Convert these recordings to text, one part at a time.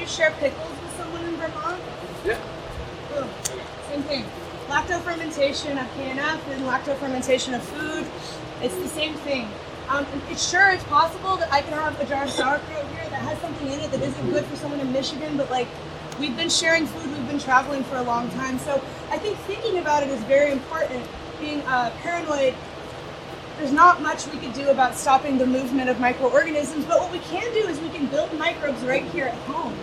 ever share pickles with someone in Vermont? Yeah. Boom. Same thing. Lacto-fermentation of KNF and lacto-fermentation of food. It's the same thing. It's possible that I can have a jar of sauerkraut here that has something in it that isn't good for someone in Michigan, but like, we've been sharing food, we've been traveling for a long time. So I think thinking about it is very important. Being paranoid, there's not much we could do about stopping the movement of microorganisms, but what we can do is we can build microbes right here at home.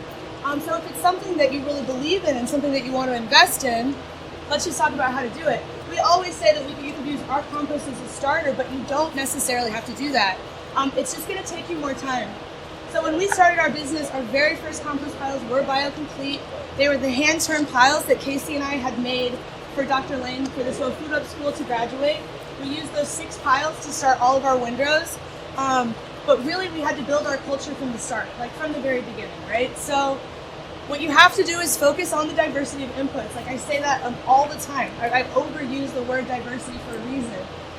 So if it's something that you really believe in and something that you want to invest in, let's just talk about how to do it. We always say that you could use our compost as a starter, but you don't necessarily have to do that. It's just going to take you more time. So when we started our business, our very first compost piles were biocomplete. They were the hand-turned piles that Casey and I had made for Dr. Lane for the Slow Food Up School to graduate. We used those 6 piles to start all of our windrows. But really we had to build our culture from the start, like from the very beginning, right? So what you have to do is focus on the diversity of inputs. Like I say that all the time. I've overused the word diversity for a reason.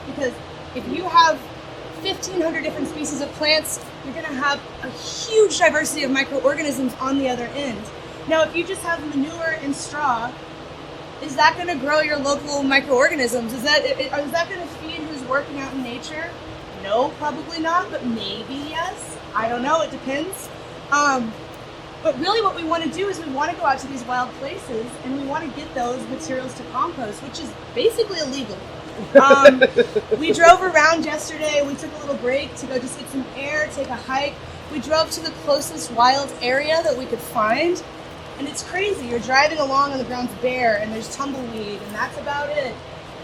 Because if you have 1,500 different species of plants, you're going to have a huge diversity of microorganisms on the other end. Now, if you just have manure and straw, is that going to grow your local microorganisms? Is that going to feed who's working out in nature? No, probably not, but maybe yes. I don't know, it depends. But really what we want to do is we want to go out to these wild places and we want to get those materials to compost, which is basically illegal. We drove around yesterday. We took a little break to go just get some air, take a hike. We drove to the closest wild area that we could find. And it's crazy. You're driving along and the ground's bare and there's tumbleweed and that's about it.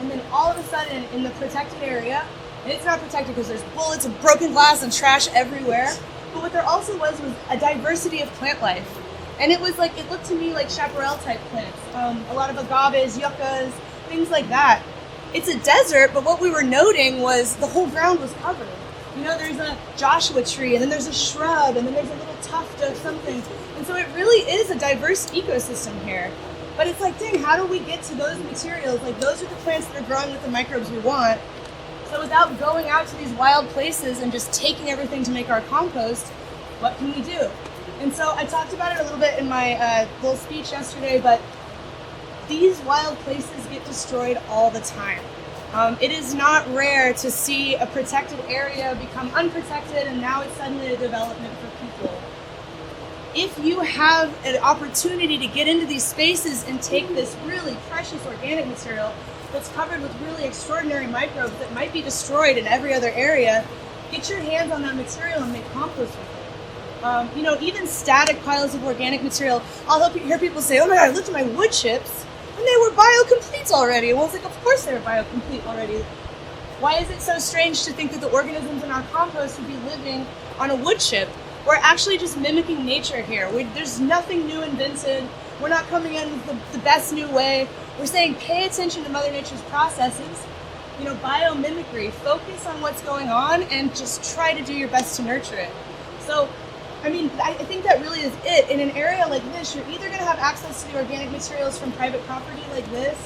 And then all of a sudden in the protected area, and it's not protected because there's bullets and broken glass and trash everywhere, but what there also was a diversity of plant life. And it looked to me like chaparral type plants. A lot of agaves, yuccas, things like that. It's a desert, but what we were noting was the whole ground was covered. You know, there's a Joshua tree, and then there's a shrub, and then there's a little tuft of something. And so it really is a diverse ecosystem here. But it's like, dang, how do we get to those materials? Like, those are the plants that are growing with the microbes we want. So without going out to these wild places and just taking everything to make our compost, what can we do? And so I talked about it a little bit in my little speech yesterday, but these wild places get destroyed all the time. It is not rare to see a protected area become unprotected and now it's suddenly a development for people. If you have an opportunity to get into these spaces and take this really precious organic material that's covered with really extraordinary microbes that might be destroyed in every other area, get your hands on that material and make compost with it. Even static piles of organic material, I'll hear people say, oh my God, I looked at my wood chips and they were biocomplete already. Well, it's like, of course they were biocomplete already. Why is it so strange to think that the organisms in our compost would be living on a wood chip? We're actually just mimicking nature here. There's nothing new invented. We're not coming in with the best new way. We're saying pay attention to Mother Nature's processes. Biomimicry. Focus on what's going on and just try to do your best to nurture it. So, I think that really is it. In an area like this, you're either going to have access to the organic materials from private property like this,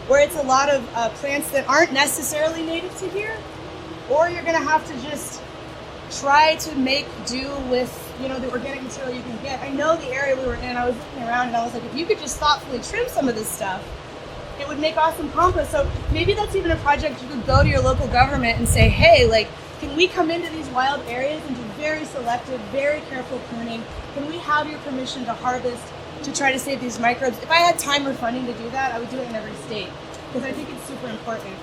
where it's a lot of plants that aren't necessarily native to here, or you're going to have to just try to make do with, the organic material you can get. I know the area we were in, I was looking around and I was like, if you could just thoughtfully trim some of this stuff, it would make awesome compost. So maybe that's even a project you could go to your local government and say, hey, can we come into these wild areas and do very selective, very careful pruning? Can we have your permission to harvest, to try to save these microbes? If I had time or funding to do that, I would do it in every state, because I think it's super important.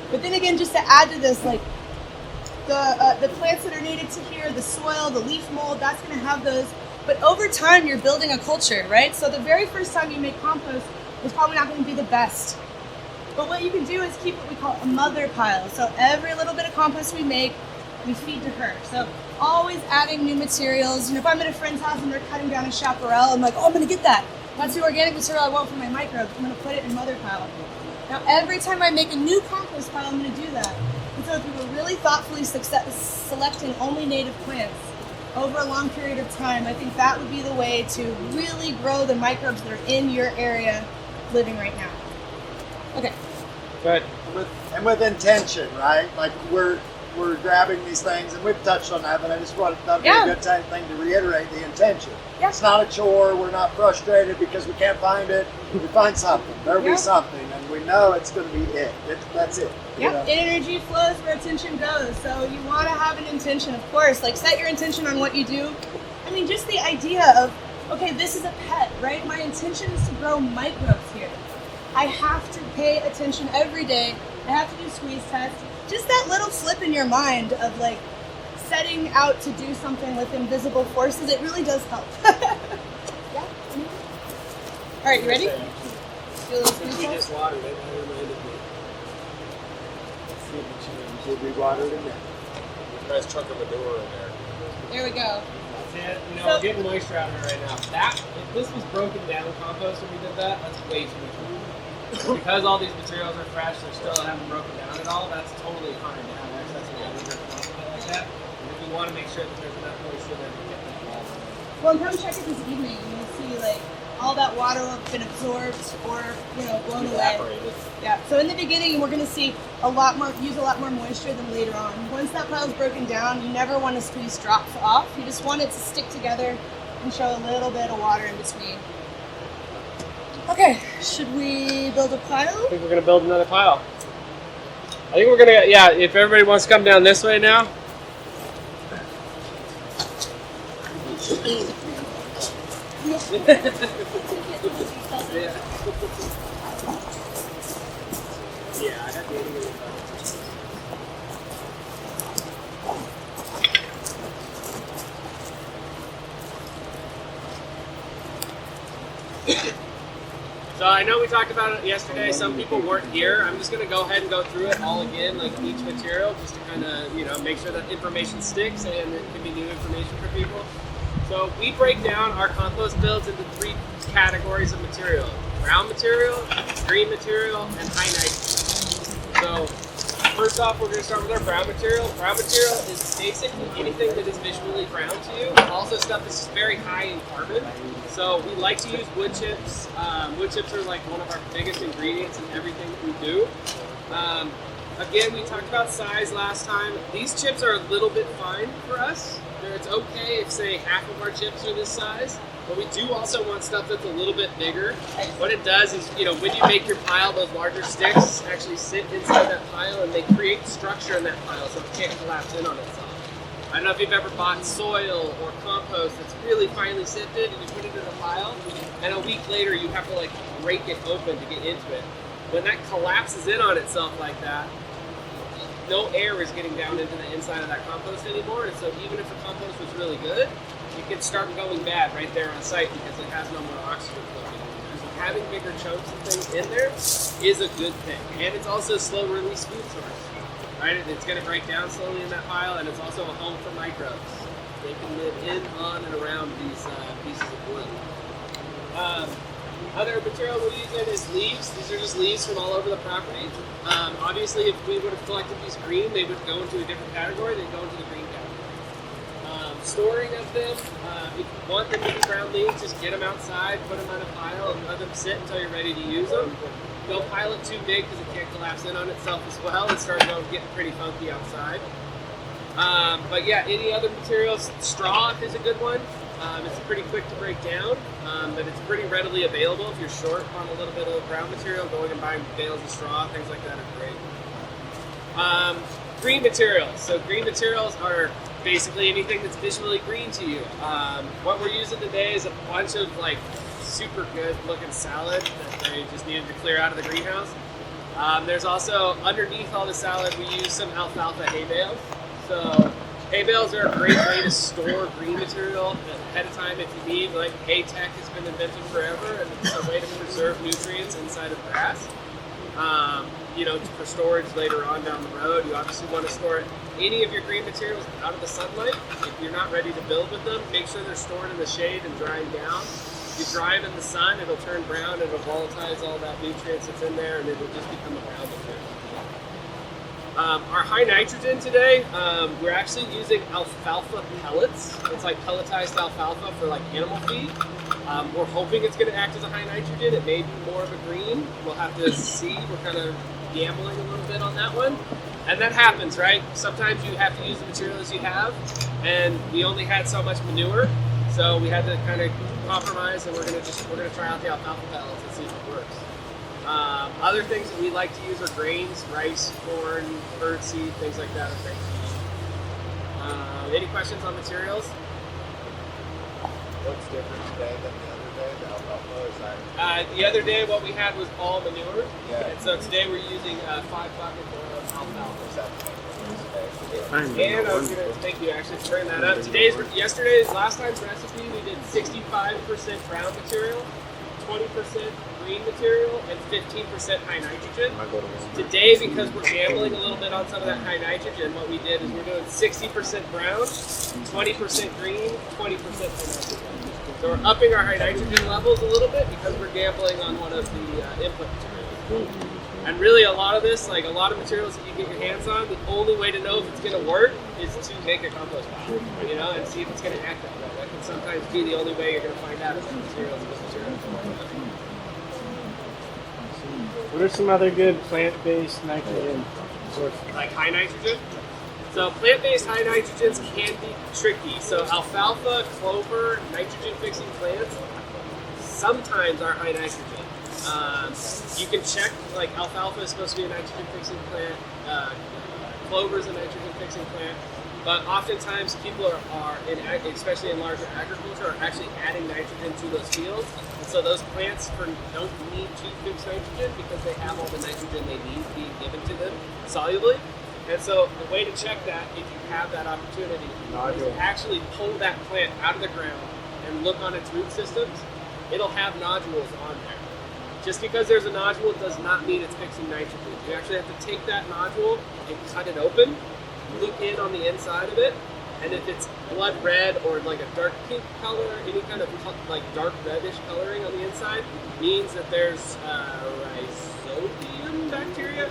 But then again, just to add to this, the plants that are native to here, the soil, the leaf mold, that's going to have those. But over time, you're building a culture, right? So the very first time you make compost is probably not going to be the best. But what you can do is keep what we call a mother pile. So every little bit of compost we make, we feed to her. So always adding new materials. If I'm at a friend's house and they're cutting down a chaparral, I'm like, oh, I'm going to get that. That's the organic material I want for my microbes. I'm going to put it in mother pile. Now, every time I make a new compost pile, I'm going to do that. And so if you were really thoughtfully selecting only native plants over a long period of time, I think that would be the way to really grow the microbes that are in your area living right now. Okay. Good. And with intention, right? Like we're we're grabbing these things, and we've touched on that, but I just thought that'd be Yeah. a good thing to reiterate the intention. Yeah. It's not a chore. We're not frustrated because we can't find it. We find something. There'll Yeah. be something, and we know it's going to be it. That's it. you Yep, know? energy flows where attention goes. So you want to have an intention, of course. Like, set your intention on what you do. I mean, just the idea of, okay, this is a pet, right? My intention is to grow microbes here. I have to pay attention every day. I have to do squeeze tests. Just that little flip in your mind of like setting out to do something with invisible forces, it really does help. Yeah. All right, you ready? Do a little squeeze We test? just watered it. That reminded me. See the change. Should we water it again? Nice chunk of manure in there. There we go. That's it. You know, So- we're getting moisture out of it right now. If this was broken down compost when we did that, that's way too much room. Because all these materials are fresh, they still haven't broken down at all, that's totally fine to have excess of moisture like that. And if we want to make sure that there's enough moisture, then we get that all. Well, come check it this evening, and you'll see like all that water will have been absorbed or blown away. Evaporated. Yeah. So in the beginning, we're going to see use a lot more moisture than later on. Once that pile's broken down, you never want to squeeze drops off. You just want it to stick together and show a little bit of water in between. Okay, should we build a pile? I think we're going to build another pile. I think we're going to, yeah, if everybody wants to come down this way now. Yeah, I had the So I know we talked about it yesterday. Some people weren't here. I'm just going to go ahead and go through it all again, like each material, just to kind of, make sure that information sticks and it can be new information for people. So we break down our compost builds into 3 categories of material: brown material, green material, and high nitrogen. So first off, we're going to start with our brown material. Brown material is basically anything that is visually brown to you. Also stuff that's very high in carbon. So we like to use wood chips. Wood chips are like one of our biggest ingredients in everything that we do. Again, we talked about size last time. These chips are a little bit fine for us. It's okay if, say, half of our chips are this size, but we do also want stuff that's a little bit bigger. What it does is, when you make your pile, those larger sticks actually sit inside that pile and they create structure in that pile so it can't collapse in on itself. I don't know if you've ever bought soil or compost that's really finely sifted and you put it in a pile, and a week later you have to break it open to get into it. When that collapses in on itself like that, no air is getting down into the inside of that compost anymore, and so even if the compost was really good, it can start going bad right there on site because it has no more oxygen flowing in there. So having bigger chunks and things in there is a good thing, and it's also a slow release food source. Right? It's going to break down slowly in that pile, and it's also a home for microbes. They can live in, on, and around these pieces of wood. Other material we're using is leaves. These are just leaves from all over the property. Obviously, if we would have collected these green, they would go into a different category. They'd go into the green category. Storing of them, if you want them to be brown leaves, just get them outside, put them on a pile, and let them sit until you're ready to use them. Don't pile it too big because it can't collapse in on itself as well and start getting pretty funky outside. But yeah, any other materials, straw is a good one. It's pretty quick to break down, but it's pretty readily available. If you're short on a little bit of brown material, going and buying bales of straw, things like that are great. Green materials. So green materials are basically anything that's visually green to you. What we're using today is a bunch of super good looking salad that they just needed to clear out of the greenhouse. There's also, underneath all the salad, we use some alfalfa hay bales. So hay bales are a great way to store green material ahead of time if you need. Hay tech has been invented forever, and it's a way to preserve nutrients inside of grass. For storage later on down the road. You obviously want to store any of your green materials out of the sunlight. If you're not ready to build with them, make sure they're stored in the shade and drying down. If you dry them in the sun, it'll turn brown, it'll volatilize all that nutrients that's in there, and it'll just become a brown material. Our high nitrogen today, we're actually using alfalfa pellets. It's like pelletized alfalfa for animal feed. We're hoping it's going to act as a high nitrogen. It may be more of a green. We'll have to see. We're kind of gambling a little bit on that one. And that happens, right? Sometimes you have to use the materials you have, and we only had so much manure, so we had to kind of compromise, and we're gonna try out the alfalfa pellets and see if it works. Other things that we like to use are grains, rice, corn, birdseed, things like that are great to use. Any questions on materials? What's different today than the other day? The alfalfa is that? The other day, what we had was all manure, Yeah. and so today we're using 5 buckets of alfalfa. Is that And I was gonna thank you actually for bringing that up. Last time's recipe, we did 65% brown material, 20% green material, and 15% high nitrogen. Today, because we're gambling a little bit on some of that high nitrogen, what we did is we're doing 60% brown, 20% green, 20% high nitrogen. So we're upping our high nitrogen levels a little bit because we're gambling on one of the input materials. And really, a lot of this, like a lot of materials that you get your hands on, the only way to know if it's going to work is to make a compost pile, you know, and see if it's going to act that way. That can sometimes be the only way you're going to find out if the material is a good material. What are some other good plant-based nitrogen sources? Like high nitrogen. So plant-based high nitrogens can be tricky. So alfalfa, clover, nitrogen-fixing plants sometimes are high nitrogen. You can check, like alfalfa is supposed to be a nitrogen-fixing plant, clover is a nitrogen-fixing plant, but oftentimes people are especially in larger agriculture, are actually adding nitrogen to those fields. And so those plants don't need to fix nitrogen because they have all the nitrogen they need being given to them solubly. And so the way to check that, if you have that opportunity, is to actually pull that plant out of the ground and look on its root systems. It'll have nodules on there. Just because there's a nodule does not mean it's fixing nitrogen. You actually have to take that nodule and cut it open, look in on the inside of it, and if it's blood red or like a dark pink color, any kind of like dark reddish coloring on the inside, means that there's rhizodium bacteria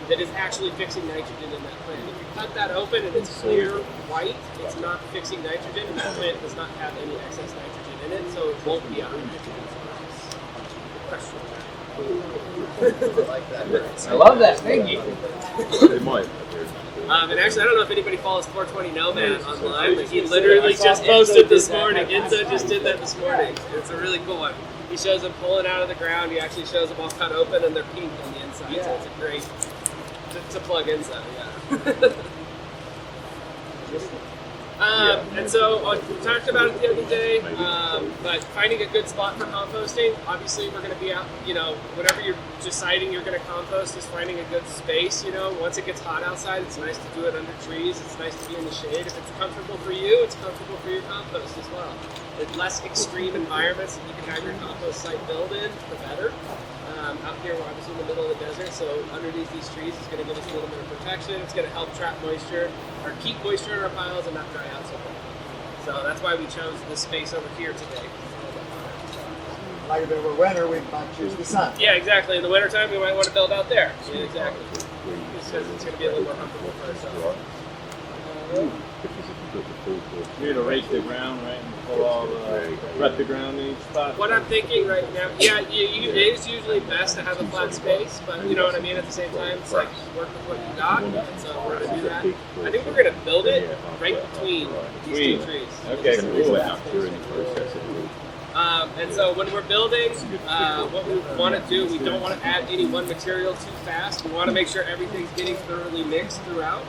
that is actually fixing nitrogen in that plant. If you cut that open and it's clear white, it's not fixing nitrogen, and that plant does not have any excess nitrogen in it, so it won't be a high nitrogen source. Question. I love that. Thank you. They might. And actually, I don't know if anybody follows 420 Nomad online, but he literally just posted this morning. Enzo just did that this morning. It's a really cool one. He shows them pulling out of the ground. He actually shows them all cut open and they're pink on the inside. So it's a great to plug Enzo. Yeah. And so we talked about it the other day, but finding a good spot for composting. Obviously, we're going to be out, whenever you're deciding you're going to compost, is finding a good space. Once it gets hot outside, it's nice to do it under trees. It's nice to be in the shade. If it's comfortable for you, it's comfortable for your compost as well. The less extreme environments that you can have your compost site built in, the better. Out here, we're obviously in the middle of the desert, so underneath these trees is going to give us a little bit of protection. It's going to help trap moisture, or keep moisture in our piles and not dry out so quickly. So that's why we chose this space over here today. Like if it were winter, we might choose the sun. Yeah, exactly. In the wintertime, we might want to build out there. Yeah, exactly. Because it's going to be a little more comfortable for ourselves. You're going to rake the ground, right? And pull all prep the ground in each spot? What I'm thinking right now, it is usually best to have a flat space, but you know what I mean? At the same time, it's like work with what you got, and so we're going to do that. I think we're going to build it right between these two trees. Okay, cool. And so when we're building, what we want to do, we don't want to add any one material too fast. We want to make sure everything's getting thoroughly mixed throughout.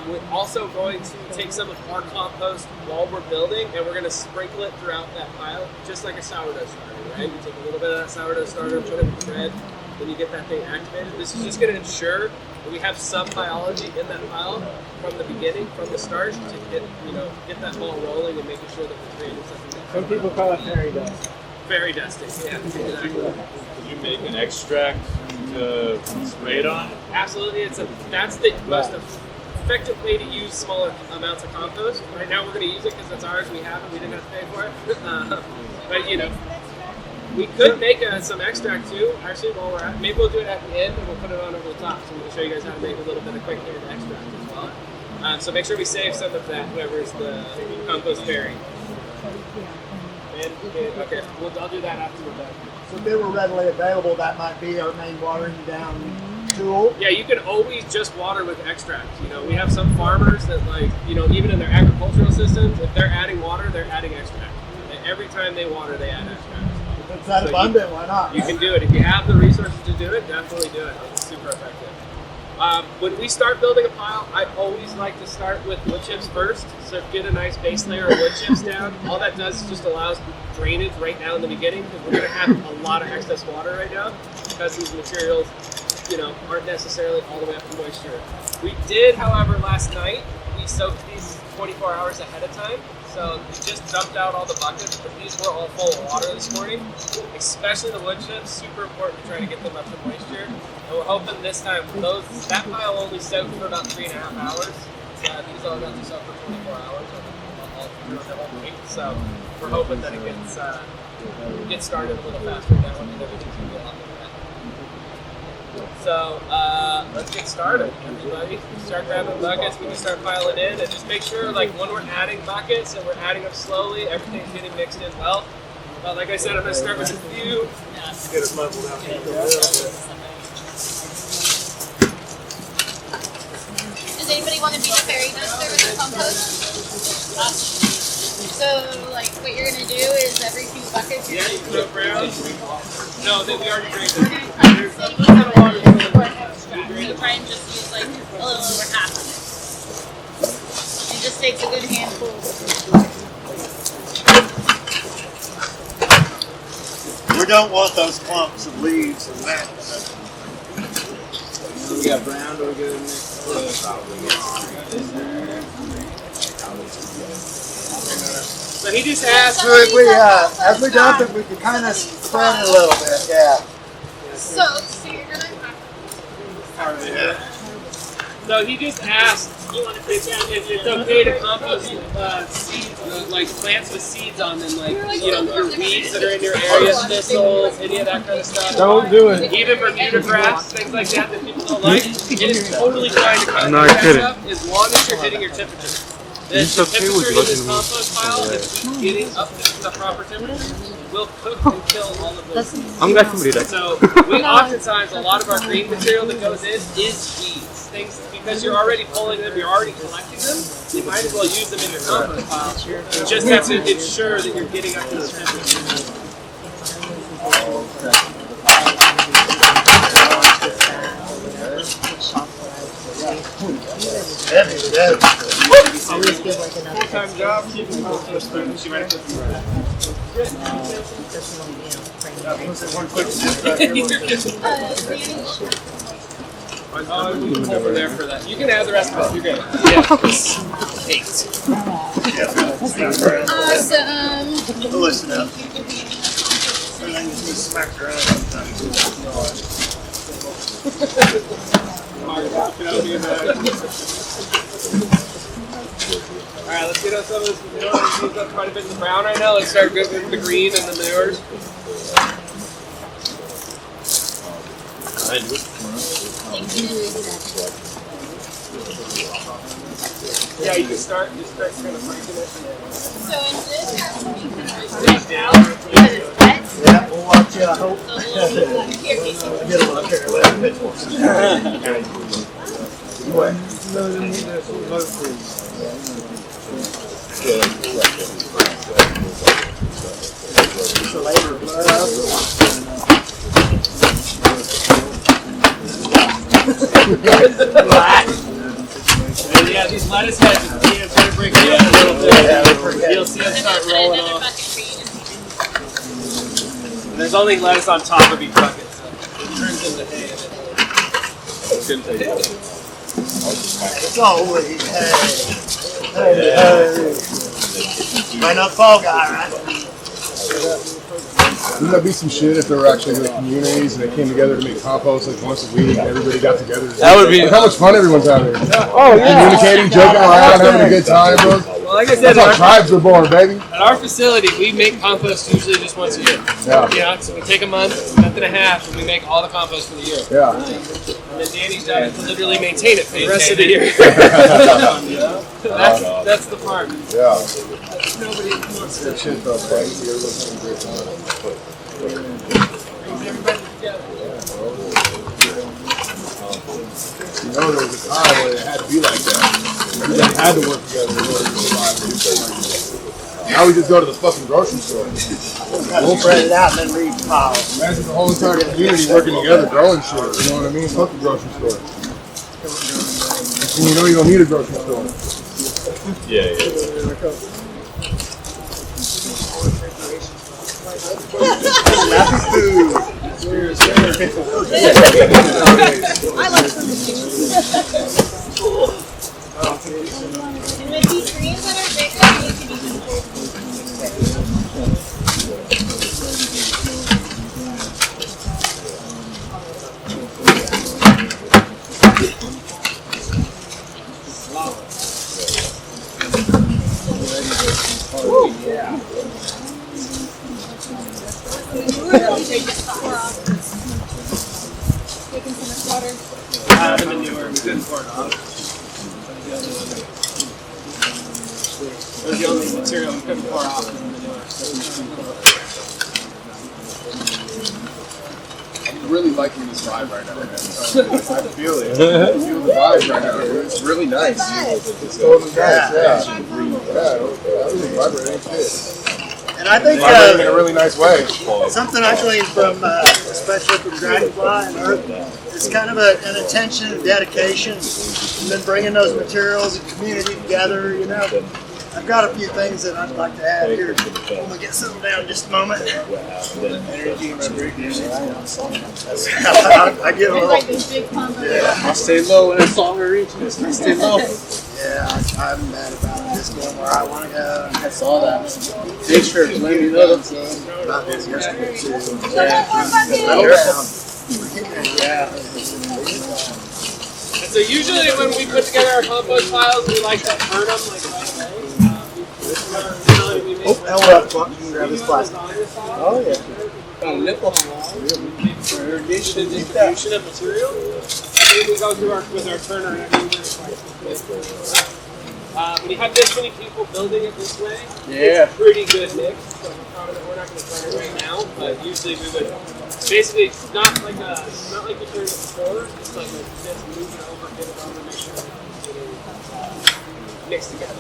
We're also going to take some of our compost while we're building, and we're going to sprinkle it throughout that pile, just like a sourdough starter, right? You take a little bit of that sourdough starter, put it in the bread, then you get that thing activated. This is just going to ensure that we have some biology in that pile from the beginning, from the start, to get that ball rolling and making sure that we're creating something. Some people call it fairy dust. Fairy dusting, yeah, exactly. Did you make an extract to spray it on? Absolutely, that's the most effective way to use smaller amounts of compost. Right now we're going to use it because it's ours, we have it, we didn't have to pay for it. But we could make some extract too, actually, while we're at, maybe we'll do it at the end and we'll put it on over the top so we can show you guys how to make a little bit of quick hand extract as well. So make sure we save some of that, whoever's the compost fairy. Okay, I'll do that after we're done. So if they were readily available, that might be our main watering down tool. Yeah, you can always just water with extract. You know, we have some farmers that like, you know, even in their agricultural systems, if they're adding water, they're adding extract. And every time they water, they add extract. If it's that abundant, why not? You can do it. If you have the resources to do it, definitely do it. It's super effective. When we start building a pile, I always like to start with wood chips first. So get a nice base layer of wood chips down. All that does is just allows drainage right now in the beginning, because we're going to have a lot of excess water right now because these materials, you know, aren't necessarily all the way up to moisture. We did, however, last night, we soaked these 24 hours ahead of time. So we just dumped out all the buckets, but these were all full of water this morning, especially the wood chips. Super important to try to get them up to moisture. And we're hoping this time, that pile only soaked for about 3.5 hours. These all got to soak for 24 hours, all through the whole week. So we're hoping that it gets started a little faster now, and then we can do a lot more of that. So let's get started, everybody. Start grabbing buckets. We can start piling in, and just make sure, like, when we're adding buckets and we're adding them slowly, everything's getting mixed in well. Like I said, I'm going to start with a few. Get it leveled out. Does anybody want to be the fairy master with the compost? So, like, what you're going to do is every few buckets. Yeah, you put around. No, we already drank So it. try and just use like a little over half of it. It just takes a good handful. We don't want those clumps of leaves and that. We got brown, or we got a mix. So he just asked. So if we, as we dump it, we can kind of spread it a little bit, yeah. So you're going to So he just asked if it's okay to compost seeds, like plants with seeds on them, like, you know, your weeds that are in your area, thistles, any of that kind of stuff. Don't do it. Even Bermuda grass, things like that people don't like. It is totally fine to cut I'm not that kidding. stuff as long as you're hitting your temperature. The temperature in this compost pile, if we getting up to the proper temperature, will cook and kill all of those seeds. I'm glad somebody did. So we oftentimes, a lot of our green material that goes in is weeds. Things, because you're already pulling them, you're already collecting them, you might as well use them in your compost pile. You just have to ensure that you're getting up to the temperature. Always give like another Full-time job. So over there for that. You can add the rest of it. You're good. awesome. Listen up. Smacked around. Alright, let's get on some of this manure. We've got quite a bit of the brown right now. Let's start with the green and the manures. Yeah, you can start kind of breaking it. So in this, you can break out because it's wet. Yeah, we'll watch you, I hope. Here, Casey. Get them up here a little bit more. It's a labor of love. Yeah, these lettuce heads, you can try to break it up a little bit. You'll see them start rolling Another off. bucket for you. There's only lettuce on top of each bucket, so it turns into hay. It's always hey. Might not fall guy, right? Wouldn't that be some shit if there were actually like communities and they came together to make compost like once a week and everybody got together? That would be- Like, how much fun everyone's having. Oh, yeah. Communicating, joking around, having a good time, bro. Well, like I said, That's how tribes were born, baby. at our facility, we make compost usually just once a year. Yeah. You know, so we take a month and a half, and we make all the compost for the year. Yeah. And then Danny's job is to literally maintain it for the rest of the year. That's the part. Yeah. Nobody wants Good shit though, bro. Everyone's having a great time. brings everybody together. You know, there was a time where it had to be like that. Everybody had to work together in order to survive. Now we just go to the fucking grocery store. We'll spread it out and then read piles. Imagine the whole entire community working together, growing shit. You know what I mean? Fuck the grocery store. And you know you don't need a grocery store. Yeah. Happy food. I like fermentation. And with these greens that are big, they need to be controlled. Taking so much water. In the newer, we couldn't pour it off. It was the only material we couldn't pour off in the newer. I'm really liking this vibe right now, man. I feel it. I feel the vibe right now. It's really nice. It's totally nice, yeah. Everything vibrant ain't shit. And I think Vibrating in a really nice way. something I gleaned from, especially from Dragonfly and Earth, is kind of an intention and dedication, and then bringing those materials and community together. You know, I've got a few things that I'd like to add here. I'm gonna get something down in just a moment. Energy and vibration. I get a There's little. like this big combo. I'll stay low when it's all we're reaching. I stay low. Yeah, I'm mad about this going where I want to go. I saw that. Thanks for letting me know. About this yesterday too. Yeah. And so usually when we put together our compost piles, we like to burn them like right away. Oh, hold up, Buck. You can grab this plastic. Oh yeah. Got a nipple. For irrigation and distribution of material. And we go through with our turner every year. When you have this many people building it this way, it's a pretty good mix. So we're not going to turn it right now, but usually we would basically not like you turn it before. It's like just move it over, get it over, make sure it's getting mixed together.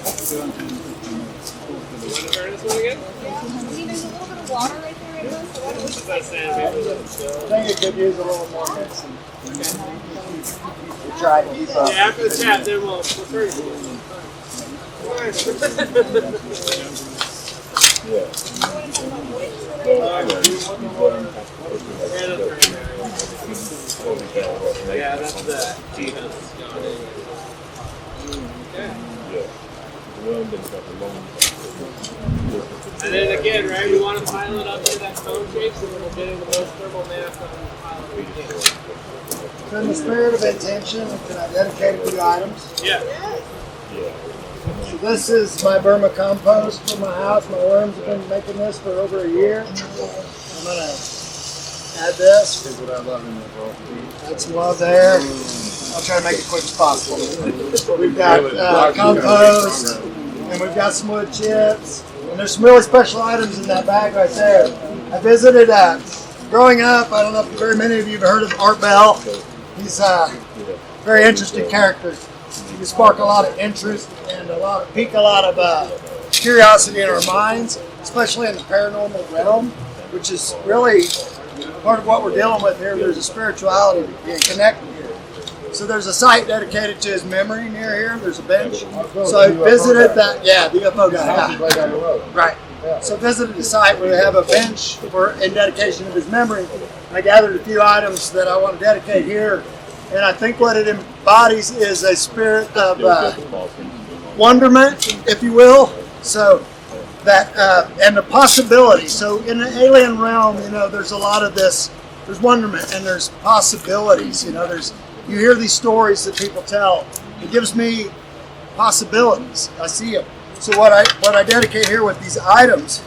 You want to turn this one again? See, there's a little bit of water right there, right now, so why don't we What's that saying? Maybe a little chill. I think it could use a little more mixing. We'll try to keep up. Yeah, after the chat, then we'll turn it again. Yeah, that's the defense. Okay. And then again, right, we want to pile it up into that cone shape so that we're getting the most thermal mass on the pile that we can. So in the spirit of intention, can I dedicate a few items? Yeah. So this is my Burma compost for my house. My worms have been making this for over a year. I'm gonna add this. Here's what I love in there, bro. Add some love there. I'll try to make it quick as possible. We've got compost, and we've got some wood chips, and there's some really special items in that bag right there. I visited, growing up, I don't know if very many of you have heard of Art Bell. He's a very interesting character. He can spark a lot of interest and pique a lot of curiosity in our minds, especially in the paranormal realm, which is really part of what we're dealing with here. There's a spirituality being connected here. So there's a site dedicated to his memory near here. There's a bench. So I visited that. Yeah, the UFO guy. Right down the road. Right. So I visited the site where they have a bench in dedication of his memory. I gathered a few items that I want to dedicate here. And I think what it embodies is a spirit of wonderment, if you will. So that, and the possibility. So in the alien realm, you know, there's a lot of this, there's wonderment and there's possibilities. You know, you hear these stories that people tell. It gives me possibilities. I see them. So what I dedicate here with these items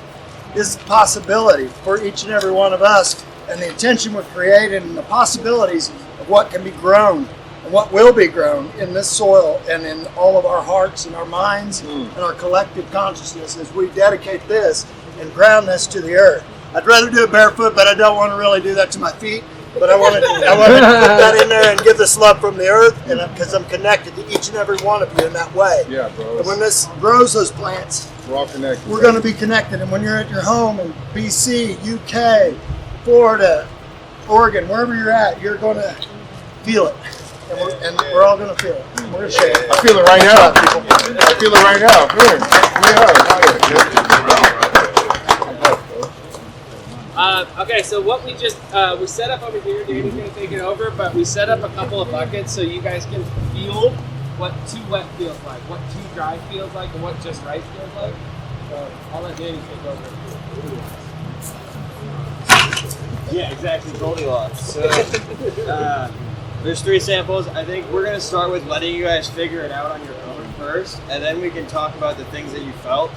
is possibility for each and every one of us, and the intention we're creating and the possibilities of what can be grown and what will be grown in this soil and in all of our hearts and our minds and our collective consciousness as we dedicate this and ground this to the earth. I'd rather do it barefoot, but I don't want to really do that to my feet But I wanted to put that in there and give this love from the earth, and because I'm connected to each and every one of you in that way. Yeah, bro. And when this grows those plants, We're all connected. we're going to be connected. And when you're at your home in BC, UK, Florida, Oregon, wherever you're at, you're going to feel it. And we're all going to feel it. We're going to share it. I feel it right now. I feel it right now. Okay, so what we just we set up over here, Danny's gonna take it over, but we set up a couple of buckets so you guys can feel what too wet feels like, what too dry feels like, and what just right feels like. So I'll let Danny take over. Yeah, exactly, Goldilocks. So, there's 3 samples. I think we're going to start with letting you guys figure it out on your own first, and then we can talk about the things that you felt.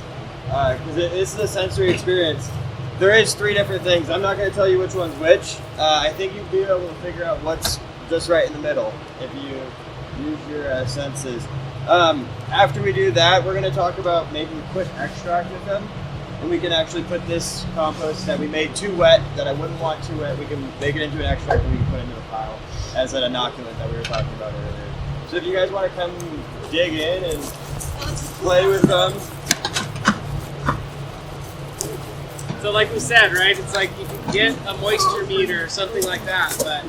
Because this is a sensory experience. There is 3 different things. I'm not going to tell you which one's which. I think you'll be able to figure out what's just right in the middle if you use your senses. After we do that, we're going to talk about making a quick extract with them. And we can actually put this compost that we made too wet, that I wouldn't want too wet, we can make it into an extract and we can put into a pile as an inoculant that we were talking about earlier. So if you guys want to come dig in and play with them. So like we said, right, it's like you can get a moisture meter or something like that, but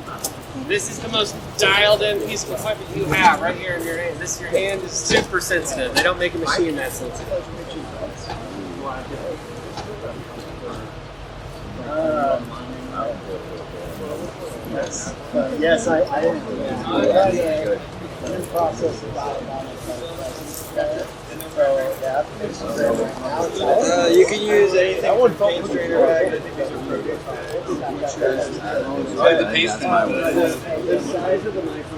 this is the most dialed in piece of equipment you have right here in your hand. Your hand is super sensitive. They don't make a machine that sensitive. Yes, I am. I'm in process about it. You can use anything from paint strainer bag. I think these are perfect. Like the paste. The size of the micro.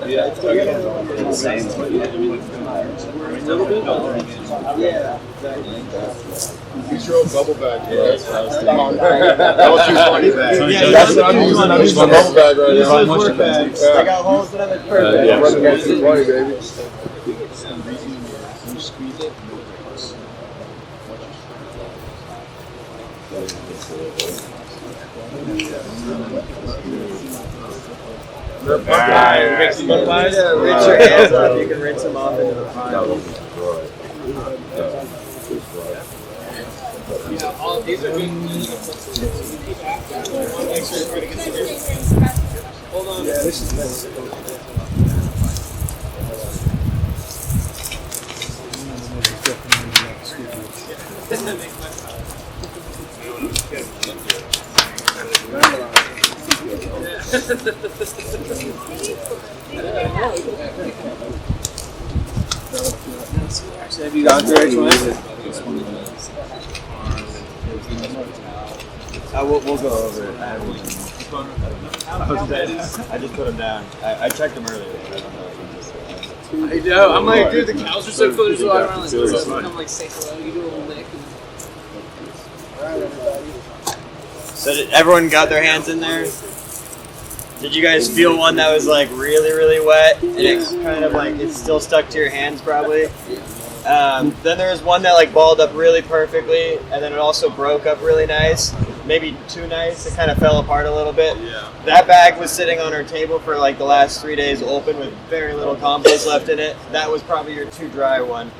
Yeah, it's the same. Yeah, exactly. You throw a bubble bag. That was too funny. Yeah, That's what I'm using. I'm using a bubble bag right Use now. those work bags. I got holes in them. It's perfect. I'm running that too funny, baby. Rinse your hands off. You can rinse them off into the pile. Yeah, all of these are good. Hold on. Have you gone through each one? We'll go over it. I just put them down. I checked them earlier. I know. I'm like, dude, the cows are so cool. There's a lot around. Like, come like say hello. You do a little lick. So did everyone got their hands in there? Did you guys feel one that was like really, really wet and it's kind of like it's still stuck to your hands probably? Then there was one that like balled up really perfectly and then it also broke up really nice. Maybe too nice. It kind of fell apart a little bit. Yeah. That bag was sitting on our table for like the last 3 days open with very little compost left in it. That was probably your too dry one.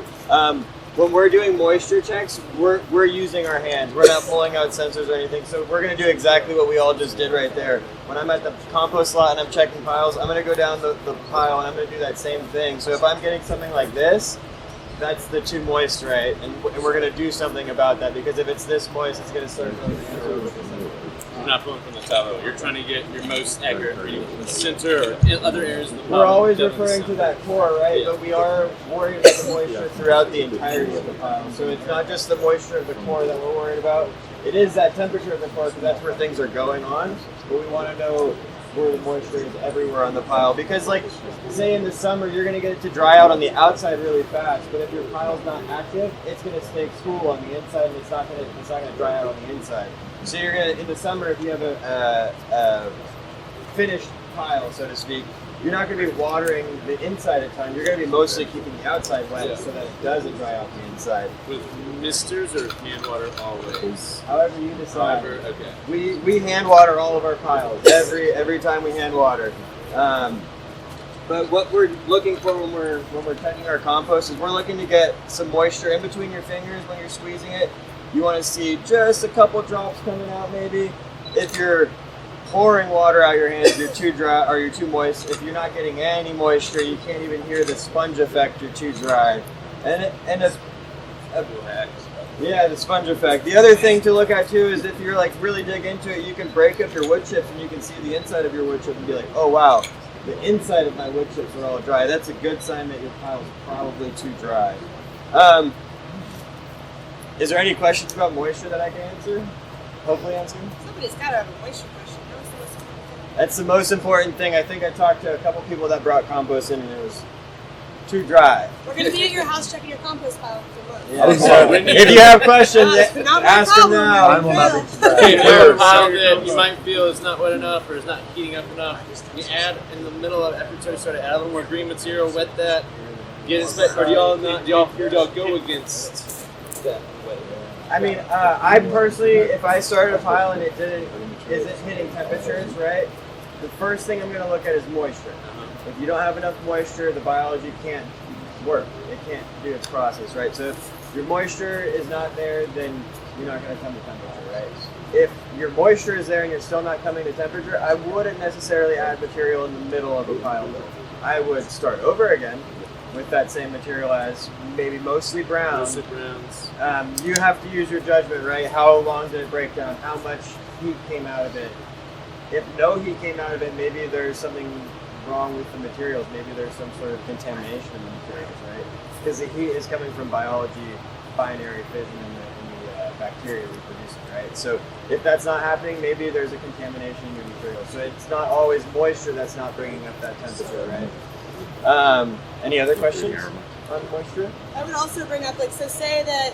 When we're doing moisture checks, we're using our hands. We're not pulling out sensors or anything. So we're going to do exactly what we all just did right there. When I'm at the compost lot and I'm checking piles, I'm going to go down the pile and I'm going to do that same thing. So if I'm getting something like this, that's the too moist, right? And we're going to do something about that because if it's this moist, it's going to start going into You're not pulling from the top. You're trying to get your most accurate reading from the center or in other areas of the pile. We're always referring to that core, right? But we are worried about the moisture throughout the entirety of the pile. So it's not just the moisture of the core that we're worried about. It is that temperature of the core because that's where things are going on. But we want to know where the moisture is everywhere on the pile. Because like, say in the summer, you're going to get it to dry out on the outside really fast. But if your pile's not active, it's going to stay cool on the inside and it's not going to dry out on the inside. So you're gonna in the summer if you have a finished pile, so to speak, you're not going to be watering the inside a ton. You're going to be mostly keeping the outside wet Yeah. so that it doesn't dry out the inside. With misters or hand water always? However you decide. However, okay. We hand water all of our piles every time we hand water. But what we're looking for when we're touching our compost is we're looking to get some moisture in between your fingers when you're squeezing it. You want to see just a couple drops coming out maybe. If you're pouring water out your hands, you're too dry or you're too moist. If you're not getting any moisture, you can't even hear the sponge effect, you're too dry. Yeah, the sponge effect. The other thing to look at too is if you're like really dig into it, you can break up your wood chips and you can see the inside of your wood chip and be like, oh wow, the inside of my wood chips are all dry. That's a good sign that your pile is probably too dry. Is there any questions about moisture that I can answer? Hopefully answer. Somebody's got to have a moisture question. That was the most important thing. That's the most important thing. I think I talked to a couple people that brought compost in and it was too dry. We're going to be at your house checking your compost pile for a month. Yeah, so if you have questions, Not my ask them problem, now. I will not be Hey, if you have a surprised. pile that you might feel is not wet enough or is not heating up enough, you add in the middle of after you start to add a little more green material, wet that, get it spent, or do y'all go against that? I mean, I personally, if I started a pile and it isn't hitting temperatures, right, the first thing I'm going to look at is moisture. If you don't have enough moisture, the biology can't work. It can't do its process, right? So if your moisture is not there, then you're not going to come to temperature, right? If your moisture is there and you're still not coming to temperature, I wouldn't necessarily add material in the middle of a pile. I would start over again with that same material as maybe mostly brown. Mostly browns. You have to use your judgment, right? How long did it break down? How much heat came out of it? If no heat came out of it, maybe there's something wrong with the materials. Maybe there's some sort of contamination in the materials, right? Because the heat is coming from biology, binary fission in the bacteria reproducing, right? So if that's not happening, maybe there's a contamination in your material. So it's not always moisture that's not bringing up that temperature, right? Any other questions on moisture? I would also bring up, like, so say that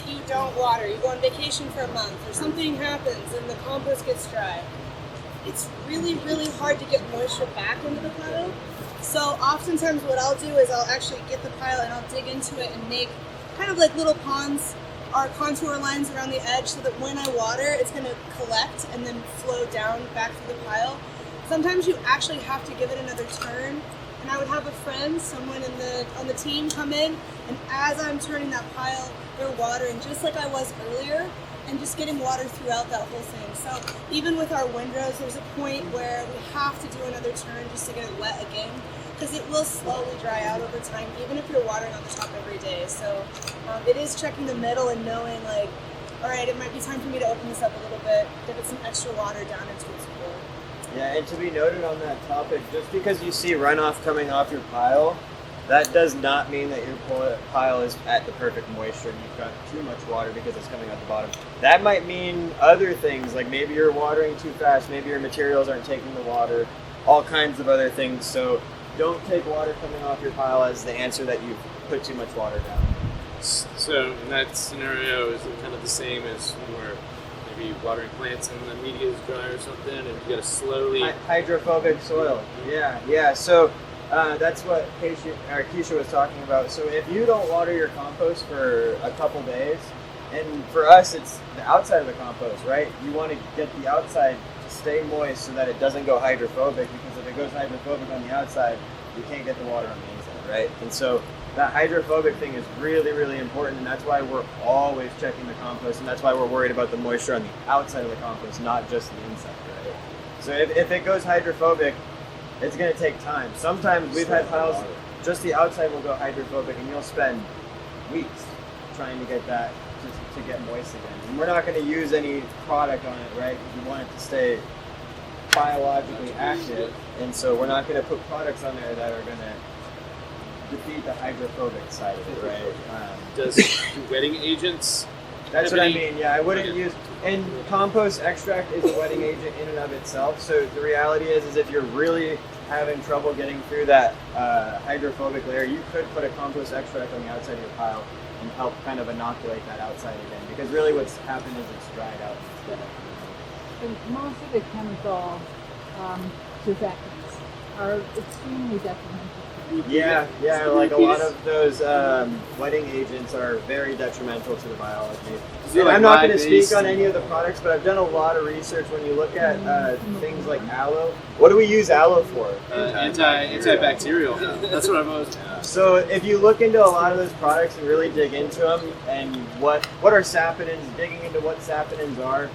you don't water, you go on vacation for a month, or something happens and the compost gets dry. It's really, really hard to get moisture back into the pile. So oftentimes what I'll do is I'll actually get the pile and I'll dig into it and make kind of like little ponds or contour lines around the edge so that when I water, it's going to collect and then flow down back to the pile. Sometimes you actually have to give it another turn. And I would have a friend, someone on the team come in, and as I'm turning that pile, they're watering just like I was earlier, and just getting water throughout that whole thing. So even with our windrows, there's a point where we have to do another turn just to get it wet again, because it will slowly dry out over time, even if you're watering on the top every day. So it is checking the middle and knowing, like, all right, it might be time for me to open this up a little bit, give it some extra water down into its core. Yeah, and to be noted on that topic, just because you see runoff coming off your pile, that does not mean that your pile is at the perfect moisture and you've got too much water because it's coming out the bottom. That might mean other things, like maybe you're watering too fast, maybe your materials aren't taking the water, all kinds of other things. So don't take water coming off your pile as the answer that you've put too much water down. So in that scenario, is it kind of the same as where maybe watering plants and the media is dry or something, and you gotta slowly Hydrophobic soil. Yeah. So that's what Keisha was talking about. So if you don't water your compost for a couple days, and for us it's the outside of the compost, right? You want to get the outside to stay moist so that it doesn't go hydrophobic, because if it goes hydrophobic on the outside, you can't get the water on the inside, right? And so that hydrophobic thing is really, really important, and that's why we're always checking the compost, and that's why we're worried about the moisture on the outside of the compost, not just the inside, right? So if it goes hydrophobic, it's going to take time. Sometimes we've had piles, just the outside will go hydrophobic, and you'll spend weeks trying to get that to get moist again. And we're not going to use any product on it, right? Because we want it to stay biologically active, and so we're not going to put products on there that are going to defeat the hydrophobic side of it, right? does wetting agents. That's what I mean. Yeah, I wouldn't use. And compost extract is a wetting agent in and of itself. So the reality is if you're really having trouble getting through that hydrophobic layer, you could put a compost extract on the outside of your pile and help kind of inoculate that outside again. Because really, what's happened is it's dried out instead. And most of the chemical surfactants are extremely detrimental. Yeah, like a lot of those wetting agents are very detrimental to the biology. And I'm not going to speak on any of the products, but I've done a lot of research. When you look at things like aloe, what do we use aloe for? Antibacterial. That's what I've always. So if you look into a lot of those products and really dig into them, and what are saponins, digging into what saponins are,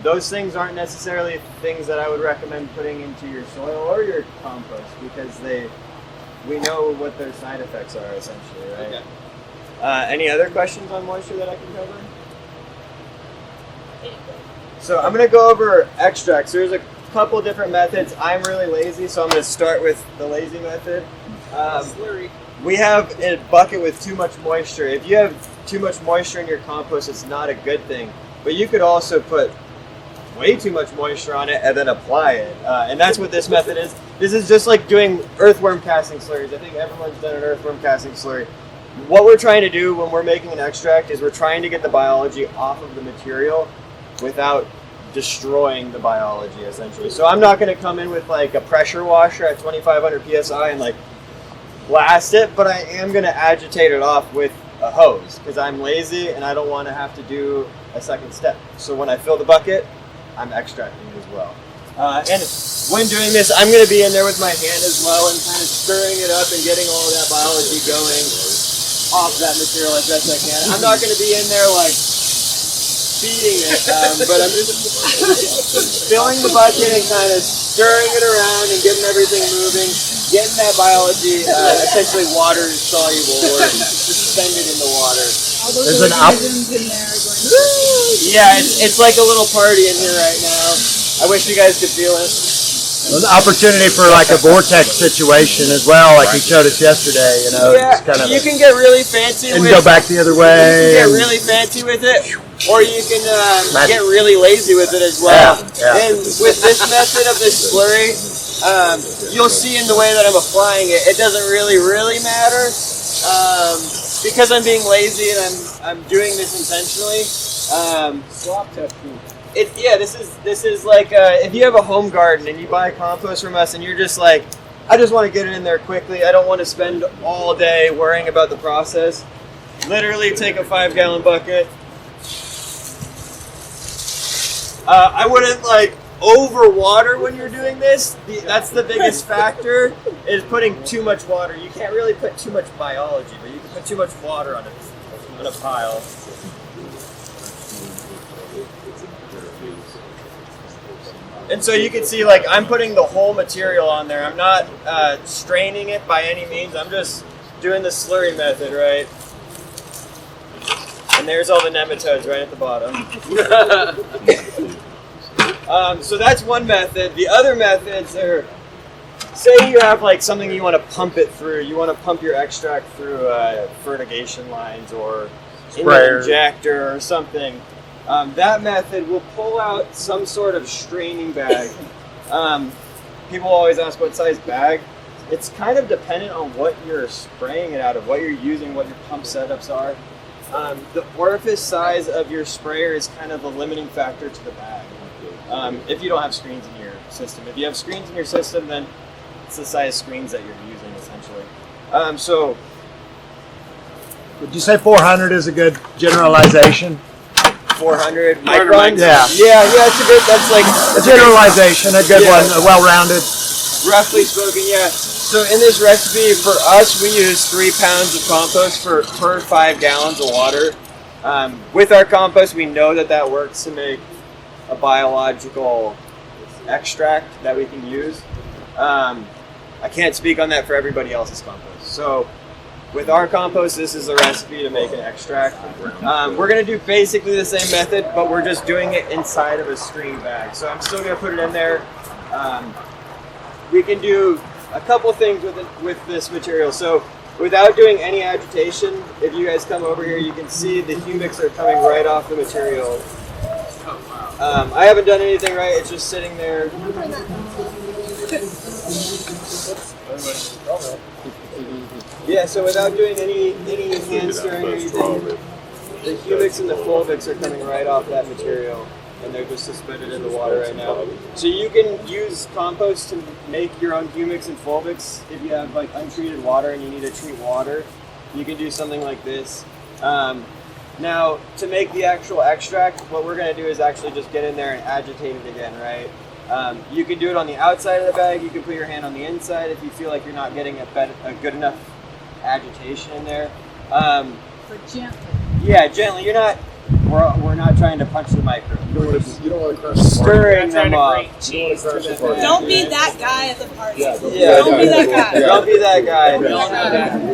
those things aren't necessarily things that I would recommend putting into your soil or your compost, because we know what their side effects are, essentially, right? Okay. Any other questions on moisture that I can cover? So I'm going to go over extracts. There's a couple different methods. I'm really lazy, so I'm going to start with the lazy method. Slurry. We have a bucket with too much moisture. If you have too much moisture in your compost, it's not a good thing. But you could also put way too much moisture on it and then apply it. And that's what this method is. This is just like doing earthworm casting slurries. I think everyone's done an earthworm casting slurry. What we're trying to do when we're making an extract is we're trying to get the biology off of the material without destroying the biology, essentially. So I'm not going to come in with like a pressure washer at 2500 psi and like blast it, but I am going to agitate it off with a hose because I'm lazy and I don't want to have to do a second step. So when I fill the bucket, I'm extracting it as well. And when doing this, I'm going to be in there with my hand as well and kind of stirring it up and getting all of that biology going off that material as best I can. I'm not going to be in there like feeding it, but I'm just filling the bucket and kind of stirring it around and getting everything moving, getting that biology essentially water soluble or suspended in the water. All those organisms in there are going to Yeah, it's like a little party in here right now. I wish you guys could feel it. An opportunity for like a vortex situation as well, like he showed us yesterday. You know, Yeah, just kind of you can get really fancy and with go back the other way. You can get really fancy with it, or you can get really lazy with it as well. Yeah. And with this method of this slurry, you'll see in the way that I'm applying it, it doesn't really matter. Because I'm being lazy and I'm doing this intentionally. Swap testing. This is like if you have a home garden and you buy compost from us and you're just like, I just want to get it in there quickly. I don't want to spend all day worrying about the process. Literally take a 5-gallon bucket. I wouldn't like overwater when you're doing this. That's the biggest factor, is putting too much water. You can't really put too much biology, but you can put too much water on a pile. And so you can see, like, I'm putting the whole material on there. I'm not straining it by any means. I'm just doing the slurry method, right? And there's all the nematodes right at the bottom. So that's one method. The other methods are, say you have like something you want to pump it through. You want to pump your extract through fertigation lines or in an injector or something. That method will pull out some sort of straining bag. People always ask what size bag. It's kind of dependent on what you're spraying it out of, what you're using, what your pump setups are. The orifice size of your sprayer is kind of the limiting factor to the bag. If you don't have screens in your system. If you have screens in your system, then it's the size screens that you're using, essentially. So, would you say 400 is a good generalization? 400 microns? Yeah, it's a good, that's like a generalization, a good one, a well-rounded. Roughly spoken, yeah. So in this recipe, for us, we use 3 pounds of compost per 5 gallons of water. With our compost, we know that works to make a biological extract that we can use. I can't speak on that for everybody else's compost. So with our compost, this is the recipe to make an extract. We're going to do basically the same method, but we're just doing it inside of a screen bag. So I'm still going to put it in there. We can do a couple things with this material. So without doing any agitation, if you guys come over here, you can see the humics are coming right off the material. I haven't done anything right, it's just sitting there. Yeah, so without doing any hand stirring or anything, the humics and the fulvics are coming right off that material. and they're just suspended in the water right now. So you can use compost to make your own humics and fulvics if you have like untreated water and you need to treat water. You can do something like this. Now, to make the actual extract, what we're going to do is actually just get in there and agitate it again, right? You can do it on the outside of the bag. You can put your hand on the inside if you feel like you're not getting a good enough agitation in there. For gently. Yeah, gently. We're not trying to punch the micro. You don't want to crush Stirring them up. Don't be that guy at the party. Yeah. Don't be that guy. Don't be that guy. We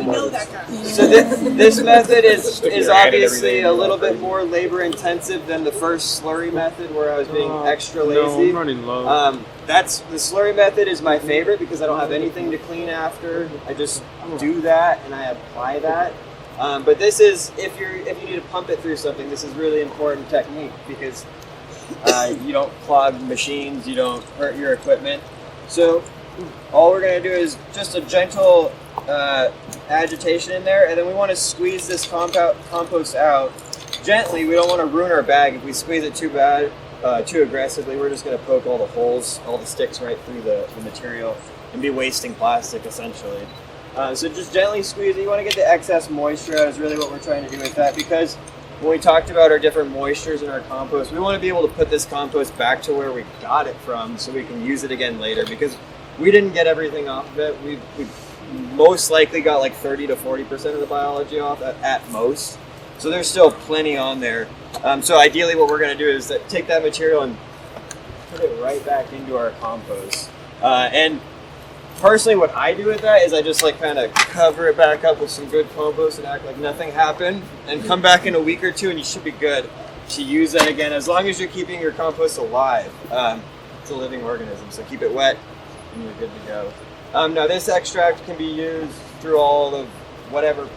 know that guy. So this method is obviously a little bit more labor intensive than the first slurry method where I was being extra lazy. I'm running low. The slurry method is my favorite because I don't have anything to clean after. I just do that and I apply that. But this is if you need to pump it through something, this is really important technique because you don't clog machines, you don't hurt your equipment. So all we're going to do is just a gentle agitation in there, and then we want to squeeze this compost out gently. We don't want to ruin our bag. If we squeeze it too aggressively, we're just going to poke all the holes, all the sticks right through the material and be wasting plastic essentially. So just gently squeeze it. You want to get the excess moisture out is really what we're trying to do with that, because when we talked about our different moistures in our compost, we want to be able to put this compost back to where we got it from so we can use it again later, because we didn't get everything off of it. We most likely got like 30 to 40% of the biology off at most. So there's still plenty on there. So ideally what we're going to do is take that material and put it right back into our compost. And personally, what I do with that is I just like kind of cover it back up with some good compost and act like nothing happened, and come back in a week or two and you should be good to use that again, as long as you're keeping your compost alive. It's a living organism, so keep it wet and you're good to go. Now this extract can be used through all of whatever